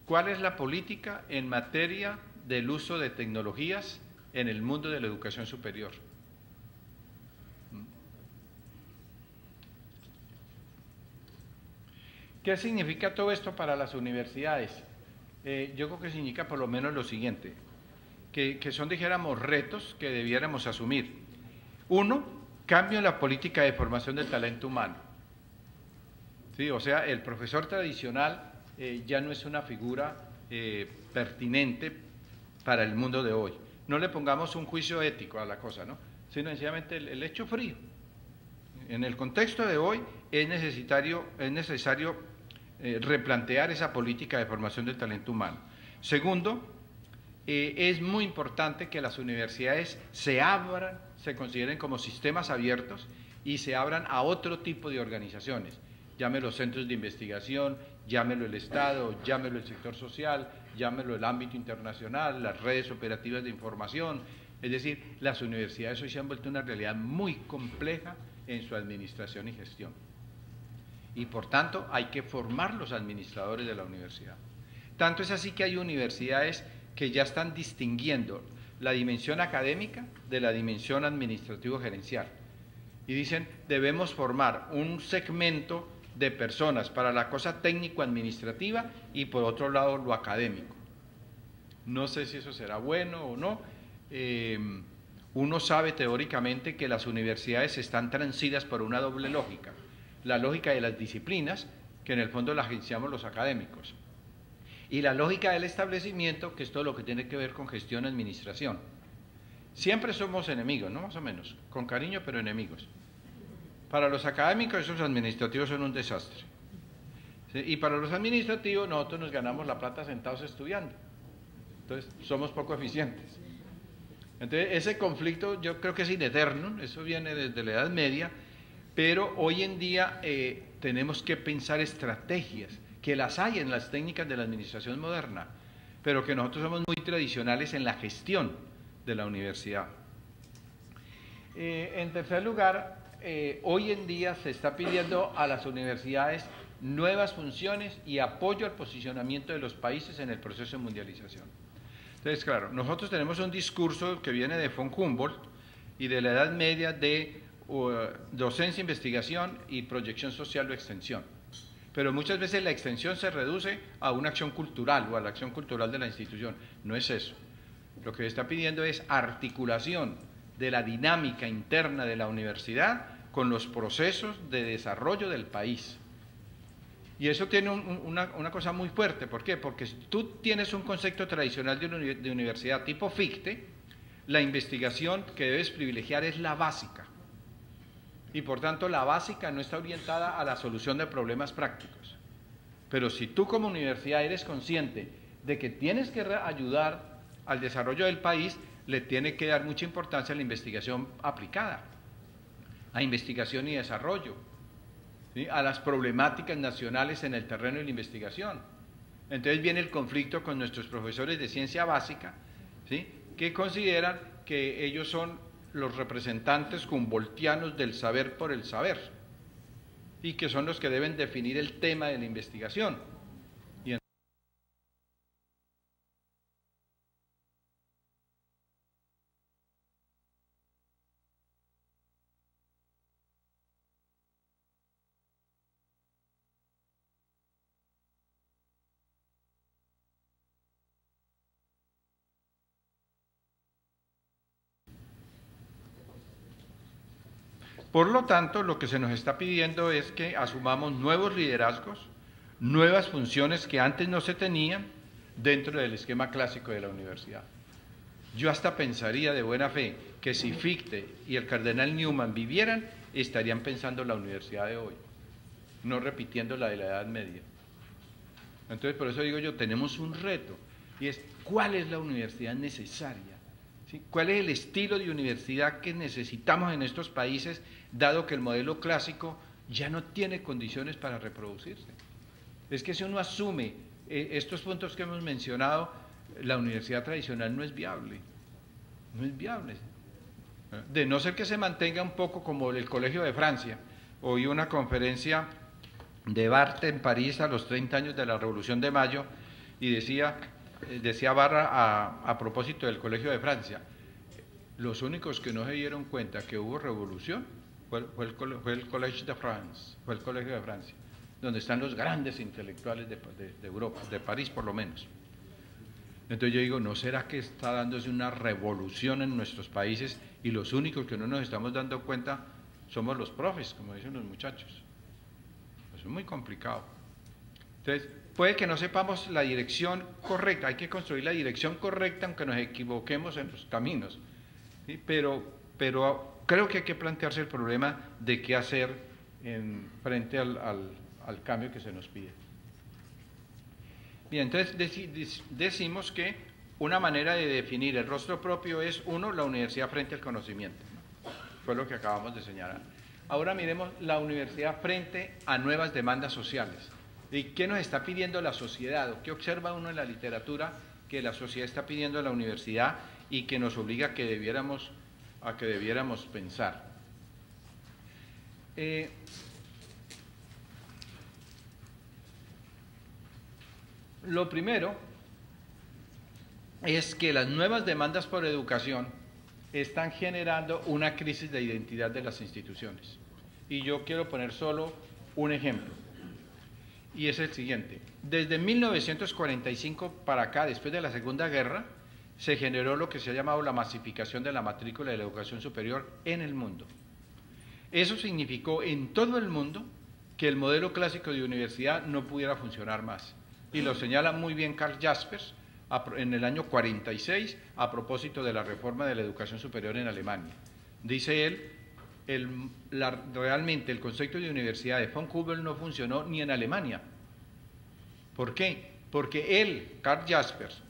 ¿cuál es la política en materia del uso de tecnologías en el mundo de la educación superior? ¿Qué significa todo esto para las universidades? Yo creo que significa por lo menos lo siguiente, que son, dijéramos, retos que debiéramos asumir. Uno, cambio en la política de formación del talento humano. Sí, o sea, el profesor tradicional ya no es una figura pertinente para el mundo de hoy. No le pongamos un juicio ético a la cosa, ¿no? Sino sencillamente el hecho frío. En el contexto de hoy es necesario replantear esa política de formación del talento humano. Segundo, es muy importante que las universidades se abran, se consideren como sistemas abiertos y se abran a otro tipo de organizaciones. Llámelo centros de investigación, llámelo el Estado, llámelo el sector social, llámelo el ámbito internacional, las redes operativas de información. Es decir, las universidades hoy se han vuelto una realidad muy compleja en su administración y gestión. Y por tanto hay que formar los administradores de la universidad. Tanto es así que hay universidades que ya están distinguiendo la dimensión académica de la dimensión administrativo-gerencial. Y dicen, debemos formar un segmento de personas para la cosa técnico-administrativa y por otro lado lo académico. No sé si eso será bueno o no. Uno sabe teóricamente que las universidades están transidas por una doble lógica. La lógica de las disciplinas, que en el fondo la agenciamos los académicos, y la lógica del establecimiento, que es todo lo que tiene que ver con gestión y administración. Siempre somos enemigos, ¿no? Más o menos, con cariño, pero enemigos. Para los académicos esos administrativos son un desastre. ¿Sí? Y para los administrativos nosotros nos ganamos la plata sentados estudiando. Entonces, somos poco eficientes. Entonces, ese conflicto yo creo que es in eternum, eso viene desde la Edad Media, pero hoy en día tenemos que pensar estrategias, que las hay en las técnicas de la administración moderna, pero que nosotros somos muy tradicionales en la gestión de la universidad. En tercer lugar, hoy en día se está pidiendo a las universidades nuevas funciones y apoyo al posicionamiento de los países en el proceso de mundialización. Entonces, claro, nosotros tenemos un discurso que viene de von Humboldt y de la Edad Media de docencia, investigación y proyección social o extensión. Pero muchas veces la extensión se reduce a una acción cultural o a la acción cultural de la institución. No es eso. Lo que se está pidiendo es articulación de la dinámica interna de la universidad con los procesos de desarrollo del país. Y eso tiene una cosa muy fuerte. ¿Por qué? Porque si tú tienes un concepto tradicional de universidad tipo Fichte, la investigación que debes privilegiar es la básica. Y por tanto la básica no está orientada a la solución de problemas prácticos. Pero si tú como universidad eres consciente de que tienes que ayudar al desarrollo del país, le tiene que dar mucha importancia a la investigación aplicada, a investigación y desarrollo, ¿sí? A las problemáticas nacionales en el terreno de la investigación. Entonces viene el conflicto con nuestros profesores de ciencia básica, ¿sí? Que consideran que ellos son los representantes humboldtianos del saber por el saber y que son los que deben definir el tema de la investigación. Por lo tanto, lo que se nos está pidiendo es que asumamos nuevos liderazgos, nuevas funciones que antes no se tenían dentro del esquema clásico de la universidad. Yo hasta pensaría de buena fe que si Fichte y el cardenal Newman vivieran, estarían pensando la universidad de hoy, no repitiendo la de la Edad Media. Entonces, por eso digo yo, tenemos un reto, y es, ¿cuál es la universidad necesaria? ¿Sí? ¿Cuál es el estilo de universidad que necesitamos en estos países, dado que el modelo clásico ya no tiene condiciones para reproducirse? Es que si uno asume estos puntos que hemos mencionado, la universidad tradicional no es viable, no es viable. De no ser que se mantenga un poco como el Colegio de Francia. Oí una conferencia de Barthes en París a los 30 años de la Revolución de Mayo y decía Barra a propósito del Colegio de Francia, los únicos que no se dieron cuenta que hubo revolución fue el Collège de France, fue el Colegio de Francia, donde están los grandes intelectuales de Europa, de París por lo menos. Entonces yo digo, ¿no será que está dándose una revolución en nuestros países y los únicos que no nos estamos dando cuenta somos los profes, como dicen los muchachos? Eso es muy complicado. Entonces, puede que no sepamos la dirección correcta, hay que construir la dirección correcta aunque nos equivoquemos en los caminos, ¿sí? Pero creo que hay que plantearse el problema de qué hacer frente al cambio que se nos pide. Bien, entonces decimos que una manera de definir el rostro propio es, uno, la universidad frente al conocimiento, ¿no? Fue lo que acabamos de señalar. Ahora miremos la universidad frente a nuevas demandas sociales. ¿Y qué nos está pidiendo la sociedad? ¿O qué observa uno en la literatura que la sociedad está pidiendo a la universidad y que nos obliga a que debiéramos pensar? Lo primero es que las nuevas demandas por educación están generando una crisis de identidad de las instituciones. Y yo quiero poner solo un ejemplo, y es el siguiente. Desde 1945 para acá, después de la Segunda Guerra, se generó lo que se ha llamado la masificación de la matrícula de la educación superior en el mundo. Eso significó en todo el mundo que el modelo clásico de universidad no pudiera funcionar más. Y lo señala muy bien Karl Jaspers en el año 46 a propósito de la reforma de la educación superior en Alemania. Dice él, realmente el concepto de universidad de von Humboldt no funcionó ni en Alemania. ¿Por qué? Porque él, Karl Jaspers,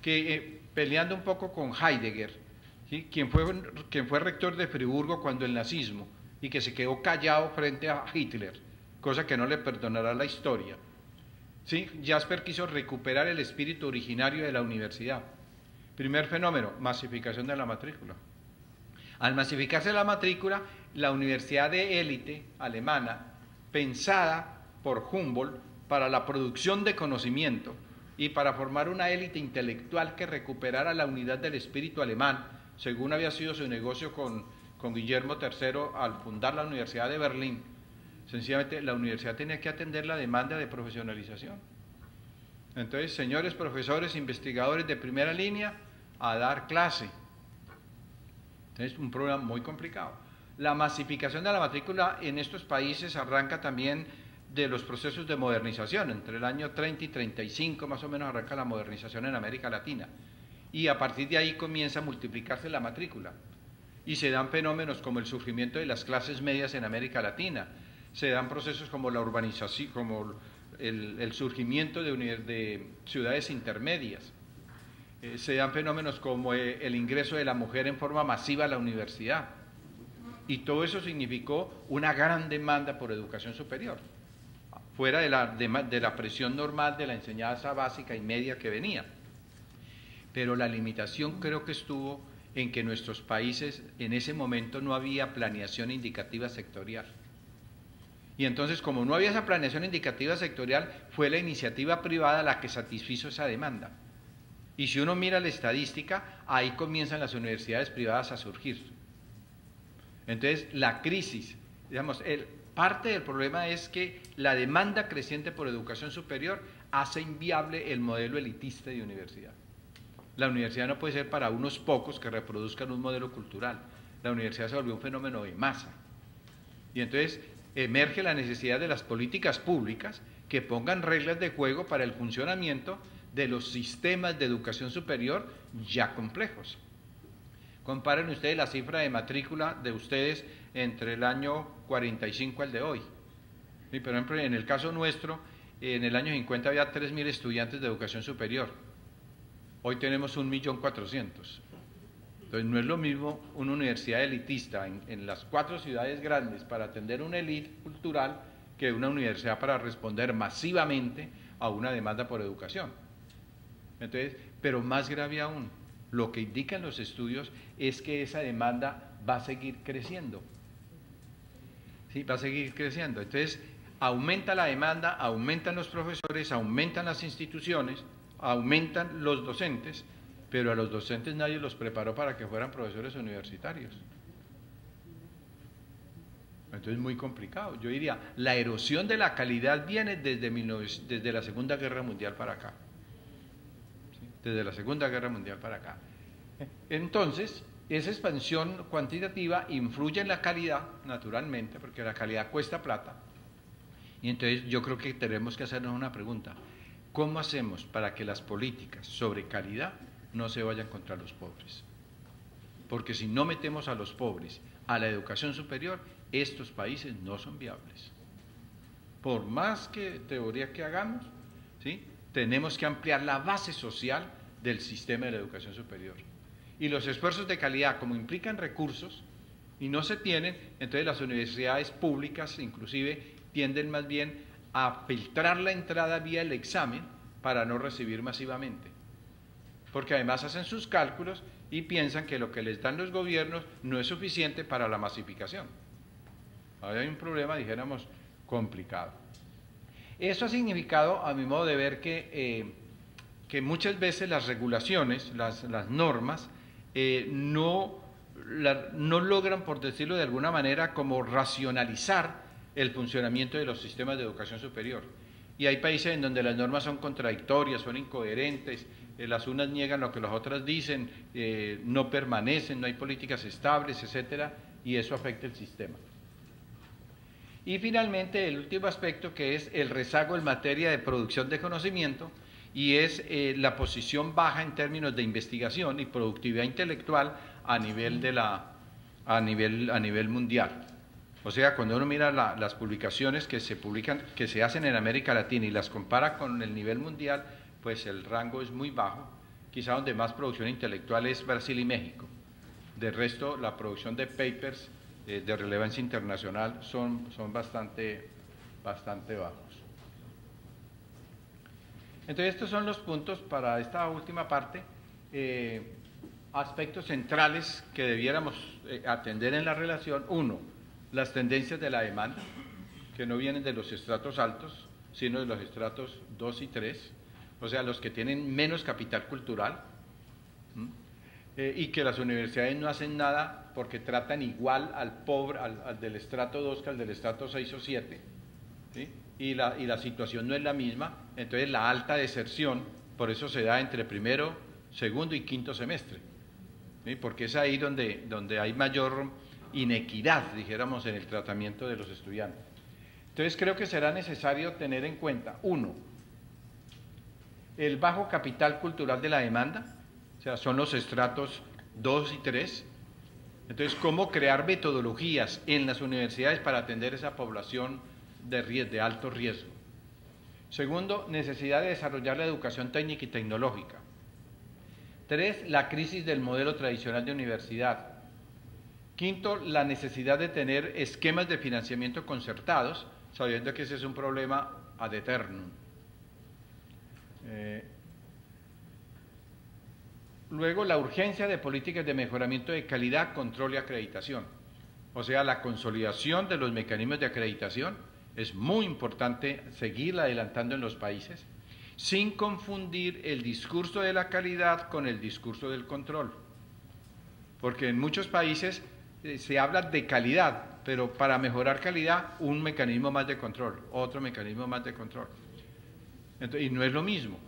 que peleando un poco con Heidegger, ¿sí? quien fue rector de Friburgo cuando el nazismo, y que se quedó callado frente a Hitler, cosa que no le perdonará la historia. ¿Sí? Jasper quiso recuperar el espíritu originario de la universidad. Primer fenómeno, masificación de la matrícula. Al masificarse la matrícula, la universidad de élite alemana, pensada por Humboldt para la producción de conocimiento y para formar una élite intelectual que recuperara la unidad del espíritu alemán, según había sido su negocio con Guillermo III al fundar la Universidad de Berlín. Sencillamente la universidad tenía que atender la demanda de profesionalización. Entonces, señores profesores, investigadores de primera línea, a dar clase. Entonces, un problema muy complicado. La masificación de la matrícula en estos países arranca también de los procesos de modernización. Entre el año 30 y 35 más o menos arranca la modernización en América Latina. Y a partir de ahí comienza a multiplicarse la matrícula. Y se dan fenómenos como el surgimiento de las clases medias en América Latina. Se dan procesos como la urbanización, como el surgimiento de ciudades intermedias. Se dan fenómenos como el ingreso de la mujer en forma masiva a la universidad. Y todo eso significó una gran demanda por educación superior, fuera de la presión normal de la enseñanza básica y media que venía. Pero la limitación creo que estuvo en que en nuestros países en ese momento no había planeación indicativa sectorial. Y entonces, como no había esa planeación indicativa sectorial, fue la iniciativa privada la que satisfizo esa demanda. Y si uno mira la estadística, ahí comienzan las universidades privadas a surgir. Entonces, la crisis, digamos, parte del problema es que la demanda creciente por educación superior hace inviable el modelo elitista de universidad. La universidad no puede ser para unos pocos que reproduzcan un modelo cultural. La universidad se volvió un fenómeno de masa. Y entonces emerge la necesidad de las políticas públicas que pongan reglas de juego para el funcionamiento de los sistemas de educación superior ya complejos. Comparen ustedes la cifra de matrícula de ustedes entre el año 45 al de hoy. Y, por ejemplo, en el caso nuestro, en el año 50 había 3.000 estudiantes de educación superior. Hoy tenemos 1.400.000. Entonces no es lo mismo una universidad elitista en las 4 ciudades grandes para atender una élite cultural que una universidad para responder masivamente a una demanda por educación. Entonces, pero más grave aún, lo que indican los estudios es que esa demanda va a seguir creciendo. Sí, va a seguir creciendo. Entonces, aumenta la demanda, aumentan los profesores, aumentan las instituciones, aumentan los docentes, pero a los docentes nadie los preparó para que fueran profesores universitarios. Entonces es muy complicado. Yo diría, la erosión de la calidad viene desde la Segunda Guerra Mundial para acá. ¿Sí? Desde la Segunda Guerra Mundial para acá. Entonces, esa expansión cuantitativa influye en la calidad, naturalmente, porque la calidad cuesta plata. Y entonces yo creo que tenemos que hacernos una pregunta. ¿Cómo hacemos para que las políticas sobre calidad no se vayan contra los pobres? Porque si no metemos a los pobres a la educación superior, estos países no son viables. Por más que teoría que hagamos, ¿sí? Tenemos que ampliar la base social del sistema de la educación superior. Y los esfuerzos de calidad, como implican recursos, y no se tienen, entonces las universidades públicas inclusive tienden más bien a filtrar la entrada vía el examen para no recibir masivamente. Porque además hacen sus cálculos y piensan que lo que les dan los gobiernos no es suficiente para la masificación. Ahora hay un problema, dijéramos, complicado. Eso ha significado, a mi modo de ver, que muchas veces las regulaciones, las normas, no logran, por decirlo de alguna manera, como racionalizar el funcionamiento de los sistemas de educación superior. Y hay países en donde las normas son contradictorias, son incoherentes, las unas niegan lo que las otras dicen, no permanecen, no hay políticas estables, etcétera, y eso afecta el sistema. Y finalmente, el último aspecto, que es el rezago en materia de producción de conocimiento, y es la posición baja en términos de investigación y productividad intelectual a nivel mundial. O sea, cuando uno mira las publicaciones que se hacen en América Latina y las compara con el nivel mundial, pues el rango es muy bajo quizá donde más producción intelectual es Brasil y México. De resto, la producción de papers de relevancia internacional son bastante bajos. Entonces, estos son los puntos para esta última parte, aspectos centrales que debiéramos atender en la relación. Uno, las tendencias de la demanda, que no vienen de los estratos altos, sino de los estratos 2 y 3, o sea, los que tienen menos capital cultural, y que las universidades no hacen nada porque tratan igual al pobre, al del estrato 2 que al del estrato 6 o 7, ¿sí? Y la situación no es la misma. Entonces la alta deserción, por eso se da entre primero, segundo y quinto semestre, ¿sí? Porque es ahí donde hay mayor inequidad, dijéramos, en el tratamiento de los estudiantes. Entonces creo que será necesario tener en cuenta, uno, el bajo capital cultural de la demanda, o sea, son los estratos 2 y 3. Entonces, ¿cómo crear metodologías en las universidades para atender esa población de alto riesgo? Segundo, necesidad de desarrollar la educación técnica y tecnológica. 3, la crisis del modelo tradicional de universidad. Quinto, la necesidad de tener esquemas de financiamiento concertados, sabiendo que ese es un problema ad eternum. Luego, la urgencia de políticas de mejoramiento de calidad, control y acreditación. O sea, la consolidación de los mecanismos de acreditación es muy importante seguirla adelantando en los países, sin confundir el discurso de la calidad con el discurso del control. Porque en muchos países se habla de calidad, pero para mejorar calidad, un mecanismo más de control, otro mecanismo más de control. Entonces, y no es lo mismo.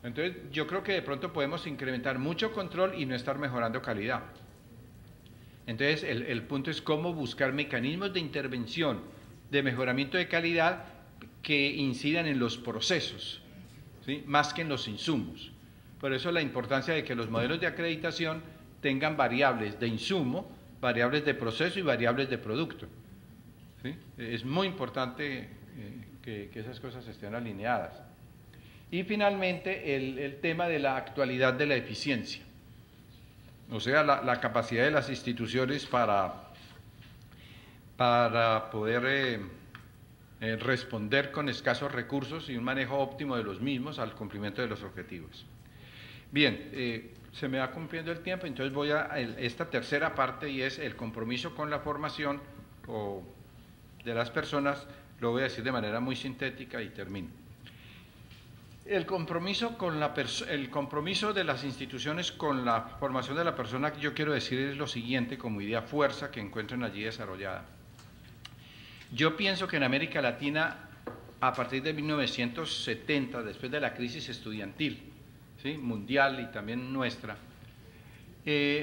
Entonces, yo creo que de pronto podemos incrementar mucho control y no estar mejorando calidad. Entonces, el punto es cómo buscar mecanismos de intervención, de mejoramiento de calidad que incidan en los procesos, ¿sí? Más que en los insumos. Por eso la importancia de que los modelos de acreditación tengan variables de insumo, variables de proceso y variables de producto, ¿sí? Es muy importante que esas cosas estén alineadas. Y finalmente el tema de la actualidad de la eficiencia, o sea, la capacidad de las instituciones para poder responder con escasos recursos y un manejo óptimo de los mismos al cumplimiento de los objetivos. Bien, se me va cumpliendo el tiempo, entonces voy a esta tercera parte, y es el compromiso con la formación de las personas. Lo voy a decir de manera muy sintética y termino. El compromiso de las instituciones con la formación de la persona, que yo quiero decir es lo siguiente como idea fuerza que encuentran allí desarrollada. Yo pienso que en América Latina, a partir de 1970, después de la crisis estudiantil, ¿sí?, mundial y también nuestra,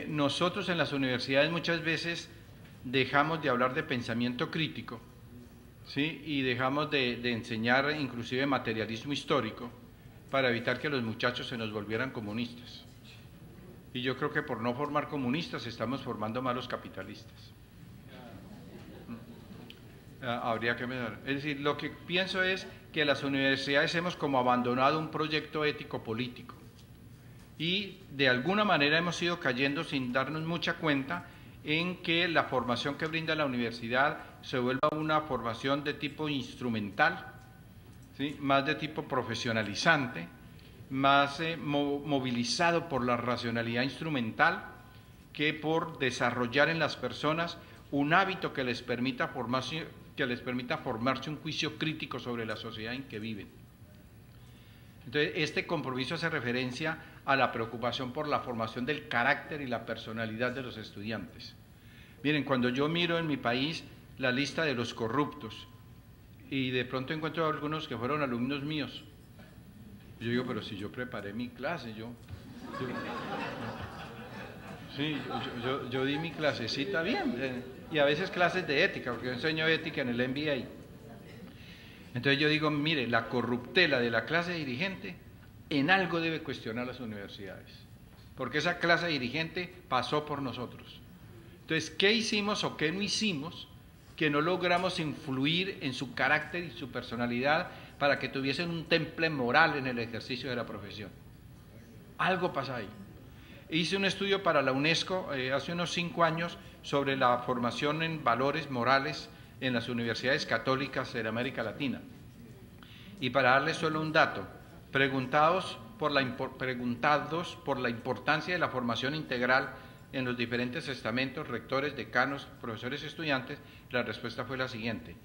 nosotros en las universidades muchas veces dejamos de hablar de pensamiento crítico, ¿sí?, y dejamos de enseñar inclusive materialismo histórico para evitar que los muchachos se nos volvieran comunistas. Y yo creo que por no formar comunistas estamos formando malos capitalistas. Habría que mejorar. Es decir, lo que pienso es que las universidades hemos como abandonado un proyecto ético-político y de alguna manera hemos ido cayendo sin darnos mucha cuenta en que la formación que brinda la universidad se vuelva una formación de tipo instrumental, ¿sí?, más de tipo profesionalizante, más movilizado por la racionalidad instrumental que por desarrollar en las personas un hábito que les permita formarse un juicio crítico sobre la sociedad en que viven. Entonces, este compromiso hace referencia a la preocupación por la formación del carácter y la personalidad de los estudiantes. Miren, cuando yo miro en mi país la lista de los corruptos y de pronto encuentro a algunos que fueron alumnos míos, yo digo, pero si yo preparé mi clase, yo di mi clasecita bien, y a veces clases de ética, porque yo enseño ética en el MBA. Entonces yo digo, mire, la corruptela de la clase dirigente en algo debe cuestionar las universidades, porque esa clase dirigente pasó por nosotros. Entonces, ¿qué hicimos o qué no hicimos que no logramos influir en su carácter y su personalidad para que tuviesen un temple moral en el ejercicio de la profesión? Algo pasa ahí. Hice un estudio para la UNESCO hace unos 5 años sobre la formación en valores morales en las universidades católicas de América Latina. Y para darles solo un dato, preguntados por la importancia de la formación integral en los diferentes estamentos, rectores, decanos, profesores y estudiantes, la respuesta fue la siguiente: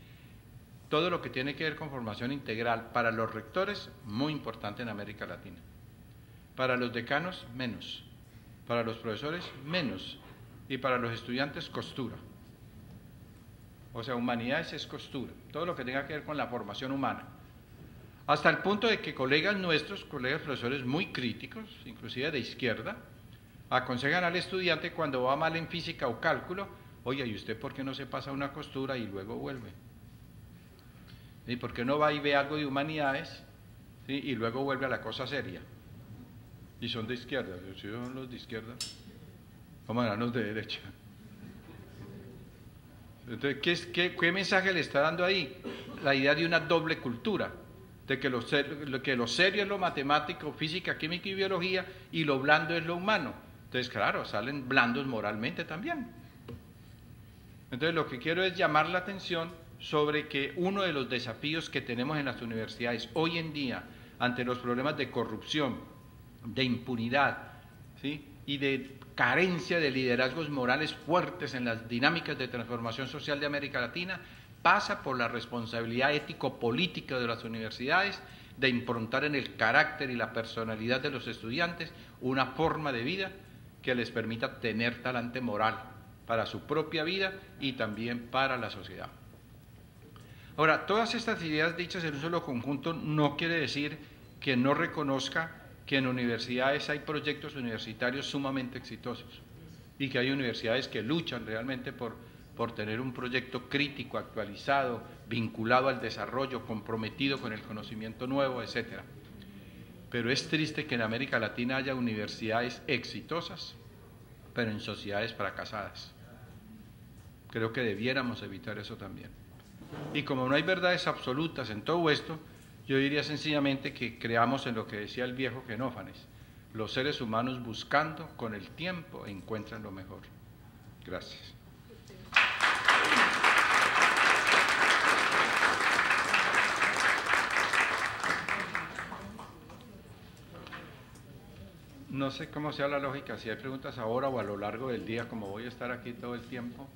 todo lo que tiene que ver con formación integral para los rectores, muy importante en América Latina. Para los decanos, menos. Para los profesores, menos. Y para los estudiantes, costura. O sea, humanidades es costura. Todo lo que tenga que ver con la formación humana. Hasta el punto de que colegas nuestros, colegas profesores muy críticos, inclusive de izquierda, aconsejan al estudiante cuando va mal en física o cálculo: oye, ¿y usted por qué no se pasa una costura y luego vuelve? ¿Y por qué no va y ve algo de humanidades, ¿sí?, y luego vuelve a la cosa seria? Y son de izquierda. Si son los de izquierda, vamos a hablar los de derecha. Entonces, ¿qué mensaje le está dando ahí? La idea de una doble cultura, de que lo serio es lo matemático, física, química y biología, y lo blando es lo humano. Entonces, claro, salen blandos moralmente también. Entonces, lo que quiero es llamar la atención sobre que uno de los desafíos que tenemos en las universidades hoy en día, ante los problemas de corrupción, de impunidad, ¿sí?, y de carencia de liderazgos morales fuertes en las dinámicas de transformación social de América Latina, pasa por la responsabilidad ético-política de las universidades de improntar en el carácter y la personalidad de los estudiantes una forma de vida que les permita tener talante moral para su propia vida y también para la sociedad. Ahora, todas estas ideas dichas en un solo conjunto no quiere decir que no reconozca que en universidades hay proyectos universitarios sumamente exitosos y que hay universidades que luchan realmente por tener un proyecto crítico, actualizado, vinculado al desarrollo, comprometido con el conocimiento nuevo, etc. Pero es triste que en América Latina haya universidades exitosas, pero en sociedades fracasadas. Creo que debiéramos evitar eso también. Y como no hay verdades absolutas en todo esto, yo diría sencillamente que creamos en lo que decía el viejo Genófanes: los seres humanos buscando con el tiempo encuentran lo mejor. Gracias. No sé cómo sea la lógica, si hay preguntas ahora o a lo largo del día, como voy a estar aquí todo el tiempo.